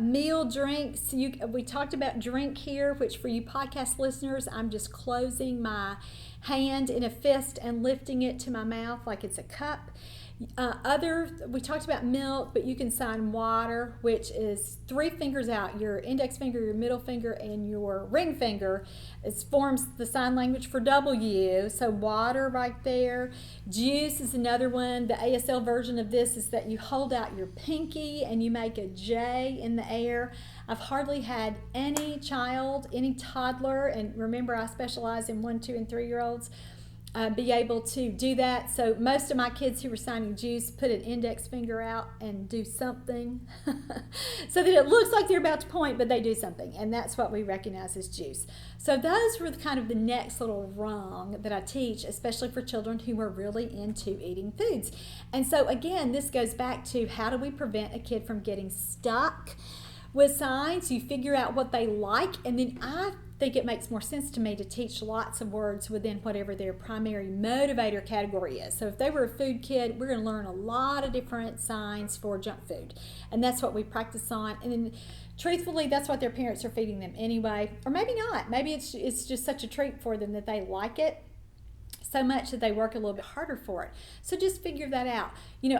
meal drinks. We talked about drink here, which for you podcast listeners, I'm just closing my hand in a fist and lifting it to my mouth like it's a cup. We talked about milk, but you can sign water, which is 3 fingers out, your index finger, your middle finger, and your ring finger. It forms the sign language for W, so water right there. Juice is another one. The ASL version of this is that you hold out your pinky and you make a J in the air. I've hardly had any child, any toddler, and remember I specialize in 1, 2, and 3-year-olds, be able to do that. So most of my kids who were signing juice put an index finger out and do something so that it looks like they're about to point, but they do something, and that's what we recognize as juice. So those were kind of the next little rung that I teach, especially for children who are really into eating foods. And so again, this goes back to how do we prevent a kid from getting stuck with signs? You figure out what they like, and then I think it makes more sense to me to teach lots of words within whatever their primary motivator category is. So if they were a food kid, we're going to learn a lot of different signs for junk food, and that's what we practice on. And then truthfully, that's what their parents are feeding them anyway, or maybe not. Maybe it's just such a treat for them that they like it so much that they work a little bit harder for it. So just figure that out.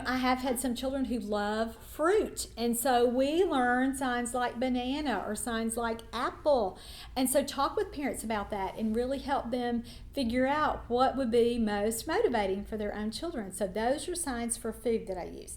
I have had some children who love fruit, and so we learn signs like banana or signs like apple. And so talk with parents about that and really help them figure out what would be most motivating for their own children. So those are signs for food that I use.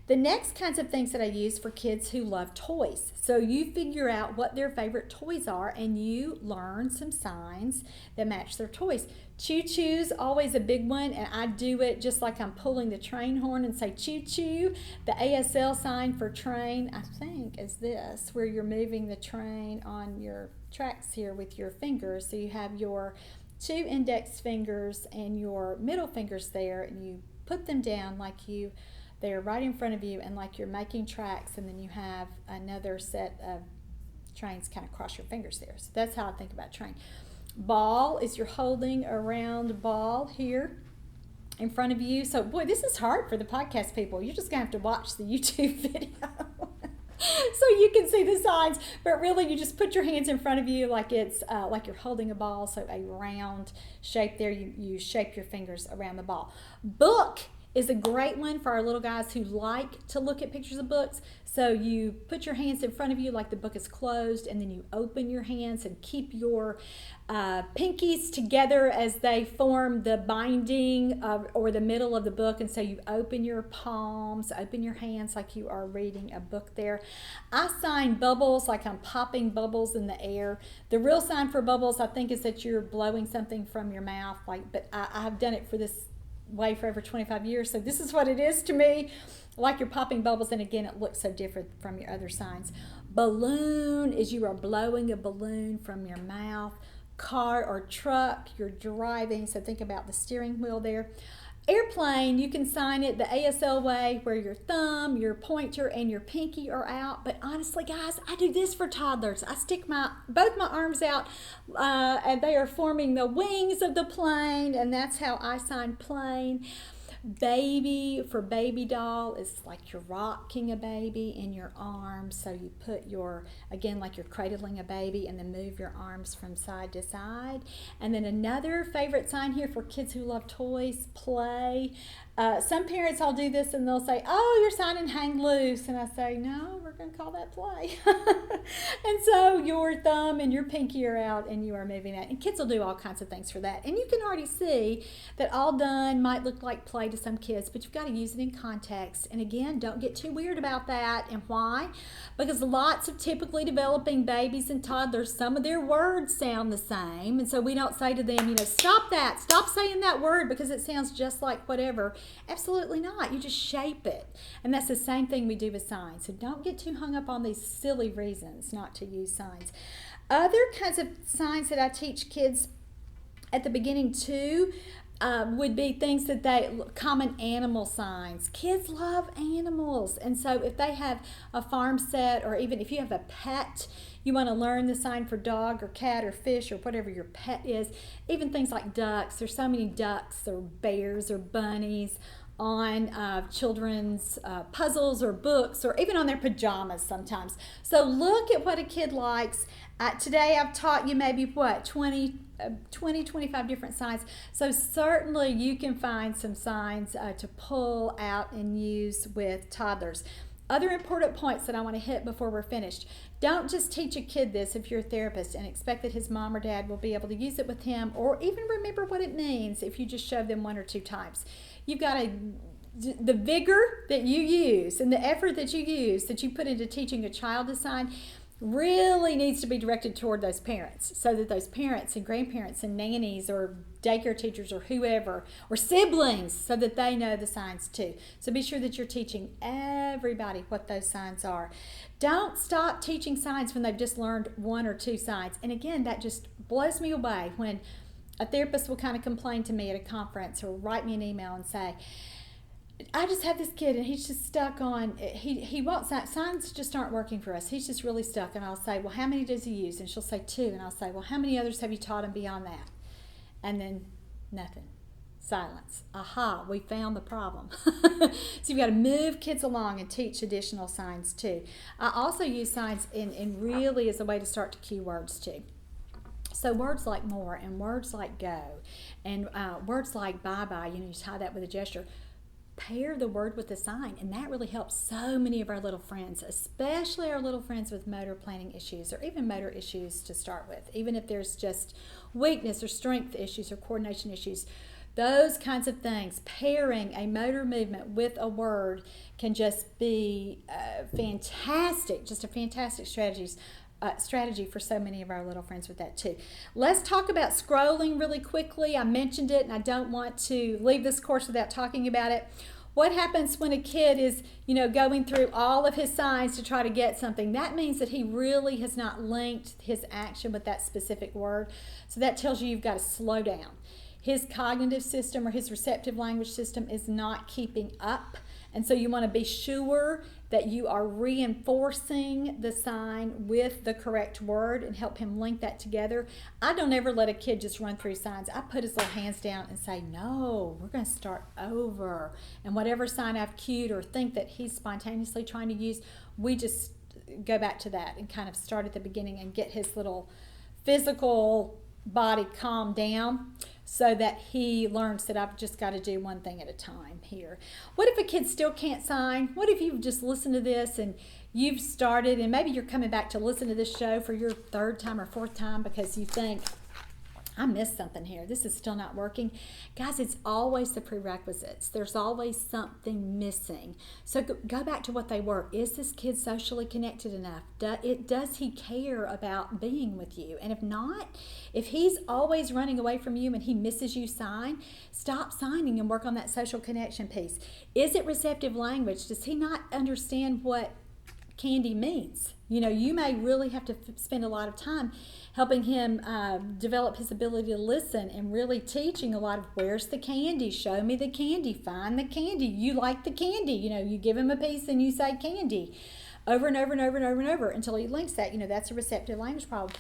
The next kinds of things that I use for kids who love toys. So you figure out what their favorite toys are and you learn some signs that match their toys. Choo-choo's always a big one, and I do it just like I'm pulling the train horn and say choo-choo. The ASL sign for train, I think, is this, where you're moving the train on your tracks here with your fingers. So you have your 2 index fingers and your middle fingers there, and you put them down like they're right in front of you and like you're making tracks, and then you have another set of trains kind of cross your fingers there. So that's how I think about train. Ball is you're holding a round ball here in front of you. So boy, this is hard for the podcast people. You're just gonna have to watch the YouTube video. so you can see the signs, but really you just put your hands in front of you like it's like you're holding a ball, so a round shape there. You shape your fingers around the ball. Book is a great one for our little guys who like to look at pictures of books. So you put your hands in front of you like the book is closed, and then you open your hands and keep your pinkies together as they form the binding or the middle of the book. And so you open your palms, open your hands like you are reading a book there. I sign bubbles like I'm popping bubbles in the air. The real sign for bubbles, I think, is that you're blowing something from your mouth. But I've done it for this way for over 25 years, so this is what it is to me, like you're popping bubbles. And again, it looks so different from your other signs. Balloon is you are blowing a balloon from your mouth. Car or truck, you're driving, so think about the steering wheel there. Airplane, you can sign it the ASL way, where your thumb, your pointer, and your pinky are out. But honestly, guys, I do this for toddlers. I stick both my arms out, and they are forming the wings of the plane, and that's how I sign plane. Baby, for baby doll, is like you're rocking a baby in your arms. So you put again, like you're cradling a baby, and then move your arms from side to side. And then another favorite sign here for kids who love toys, play. Some parents, I'll do this and they'll say, oh, you're signing hang loose. And I say, no, we're going to call that play. And so your thumb and your pinky are out and you are moving that. And kids will do all kinds of things for that. And you can already see that all done might look like play to some kids, but you've got to use it in context. And again, don't get too weird about that. And why? Because lots of typically developing babies and toddlers, some of their words sound the same. And so we don't say to them, stop that, stop saying that word because it sounds just like whatever. Absolutely not. You just shape it. And that's the same thing we do with signs. So don't get too hung up on these silly reasons not to use signs. Other kinds of signs that I teach kids at the beginning too would be things common animal signs. Kids love animals. And so if they have a farm set, or even if you have a pet, you want to learn the sign for dog or cat or fish or whatever your pet is. Even things like ducks. There's so many ducks or bears or bunnies on children's puzzles or books, or even on their pajamas sometimes. So look at what a kid likes. Today I've taught you maybe 20, 25 different signs. So certainly you can find some signs to pull out and use with toddlers. Other important points that I want to hit before we're finished. Don't just teach a kid this if you're a therapist and expect that his mom or dad will be able to use it with him, or even remember what it means if you just show them one or two times. You've got the vigor that you use and the effort that you use, that you put into teaching a child a sign, really needs to be directed toward those parents, so that those parents and grandparents and nannies or daycare teachers or whoever, or siblings, so that they know the signs too. So be sure that you're teaching everybody what those signs are. Don't stop teaching signs when they've just learned one or two signs. And again, that just blows me away when a therapist will kind of complain to me at a conference or write me an email and say, I just have this kid and he's just stuck on, he wants that, signs just aren't working for us. He's just really stuck. And I'll say, well, how many does he use? And she'll say 2. And I'll say, well, how many others have you taught him beyond that? And then nothing. Silence. Aha, we found the problem. So you've got to move kids along and teach additional signs too. I also use signs in really as a way to start to cue words too. So words like more and words like go and words like bye-bye, you tie that with a gesture. Pair the word with the sign, and that really helps so many of our little friends, especially our little friends with motor planning issues or even motor issues to start with. Even if there's just weakness or strength issues or coordination issues, those kinds of things, pairing a motor movement with a word can just be fantastic, just a fantastic strategy for so many of our little friends with that too. Let's talk about scrolling really quickly. I mentioned it and I don't want to leave this course without talking about it. What happens when a kid is, going through all of his signs to try to get something? That means that he really has not linked his action with that specific word. So that tells you you've got to slow down. His cognitive system or his receptive language system is not keeping up. And so you want to be sure that you are reinforcing the sign with the correct word and help him link that together. I don't ever let a kid just run through signs. I put his little hands down and say, no, we're going to start over. And whatever sign I've cued or think that he's spontaneously trying to use, we just go back to that and kind of start at the beginning and get his little physical body calmed down so that he learns that I've just got to do one thing at a time here. What if a kid still can't sign? What if you've just listened to this and you've started, and maybe you're coming back to listen to this show for your third time or fourth time because you think, I missed something here. This is still not working. Guys, it's always the prerequisites. There's always something missing. So go back to what they were. Is this kid socially connected enough? Does he care about being with you? And if not, if he's always running away from you and he misses you sign, stop signing and work on that social connection piece. Is it receptive language? Does he not understand what candy means? You know, you may really have to spend a lot of time helping him develop his ability to listen and really teaching a lot of where's the candy, show me the candy, find the candy, you like the candy. You know, you give him a piece and you say candy over and over and over and over and over until he links that. You know, that's a receptive language problem.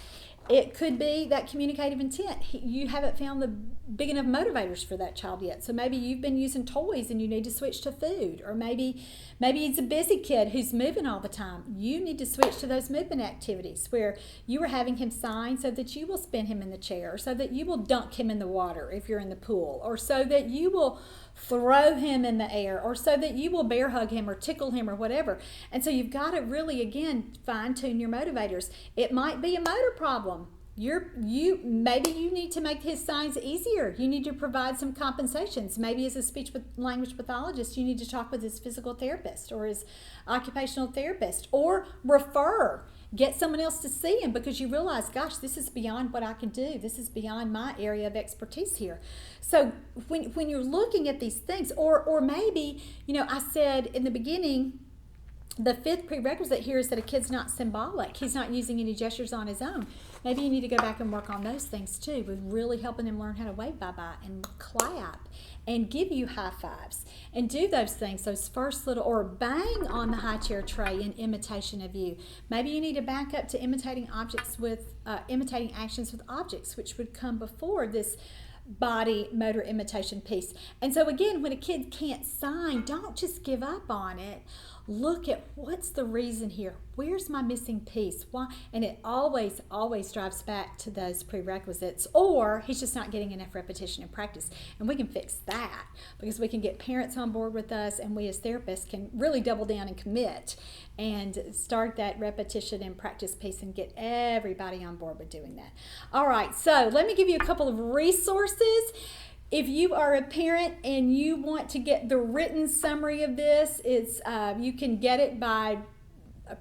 It could be that communicative intent. You haven't found the big enough motivators for that child yet. So maybe you've been using toys and you need to switch to food. Or maybe he's a busy kid who's moving all the time. You need to switch to those movement activities where you are having him sign so that you will spin him in the chair, or so that you will dunk him in the water if you're in the pool, or so that you will throw him in the air, or so that you will bear hug him or tickle him or whatever. And so you've got to really, again, fine tune your motivators. It might be a motor problem. Maybe you need to make his signs easier. You need to provide some compensations. Maybe as a speech language pathologist, you need to talk with his physical therapist or his occupational therapist, or refer. Get someone else to see him because you realize, gosh, this is beyond what I can do. This is beyond my area of expertise here. So when you're looking at these things, or maybe, you know, I said in the beginning, the fifth prerequisite here is that a kid's not symbolic. He's not using any gestures on his own. Maybe you need to go back and work on those things too, with really helping him learn how to wave bye-bye and clap and give you high fives and do those things, those first little, or bang on the high chair tray in imitation of you. Maybe you need to back up to imitating actions with objects, which would come before this body motor imitation piece. And so again, when a kid can't sign, don't just give up on it. Look at what's the reason here. Where's my missing piece? Why? And it always drives back to those prerequisites, or he's just not getting enough repetition and practice. And we can fix that because we can get parents on board with us, and we as therapists can really double down and commit and start that repetition and practice piece and get everybody on board with doing that. All right, so let me give you a couple of resources. If you are a parent and you want to get the written summary of this, you can get it by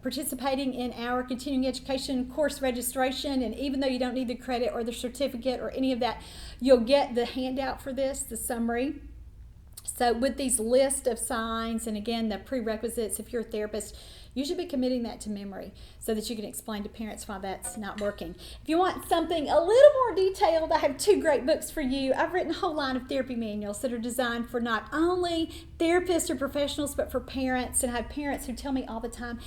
participating in our continuing education course registration. And even though you don't need the credit or the certificate or any of that, you'll get the handout for this, the summary. So with these list of signs, and again, the prerequisites, if you're a therapist, you should be committing that to memory so that you can explain to parents why that's not working. If you want something a little more detailed, I have 2 great books for you. I've written a whole line of therapy manuals that are designed for not only therapists or professionals, but for parents. And I have parents who tell me all the time,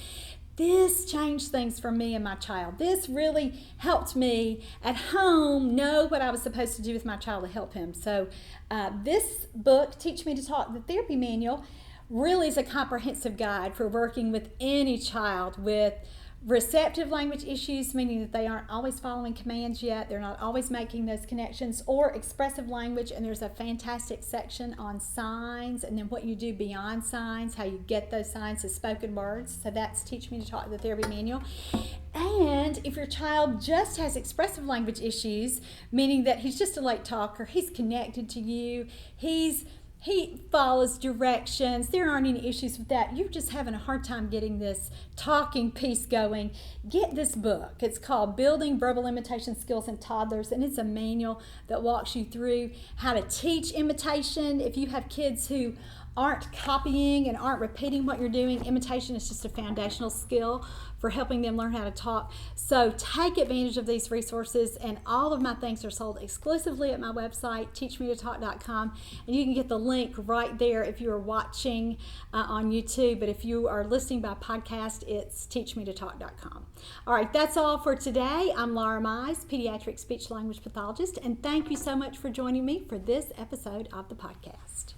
this changed things for me and my child. This really helped me at home know what I was supposed to do with my child to help him. So this book, Teach Me to Talk, the therapy manual, really is a comprehensive guide for working with any child with receptive language issues, meaning that they aren't always following commands yet, they're not always making those connections, or expressive language. And there's a fantastic section on signs and then what you do beyond signs, how you get those signs as spoken words. So that's Teach Me to Talk, the therapy manual. And if your child just has expressive language issues, meaning that he's just a late talker, he's connected to you, he follows directions, there aren't any issues with that, you're just having a hard time getting this talking piece going, get this book. It's called Building Verbal Imitation Skills in Toddlers, and it's a manual that walks you through how to teach imitation. If you have kids who aren't copying and aren't repeating what you're doing, imitation is just a foundational skill for helping them learn how to talk. So take advantage of these resources, and all of my things are sold exclusively at my website, teachmetotalk.com, and you can get the link right there if you're watching on YouTube, but if you are listening by podcast, it's teachmetotalk.com. All right, that's all for today. I'm Laura Mize, pediatric speech language pathologist, and thank you so much for joining me for this episode of the podcast.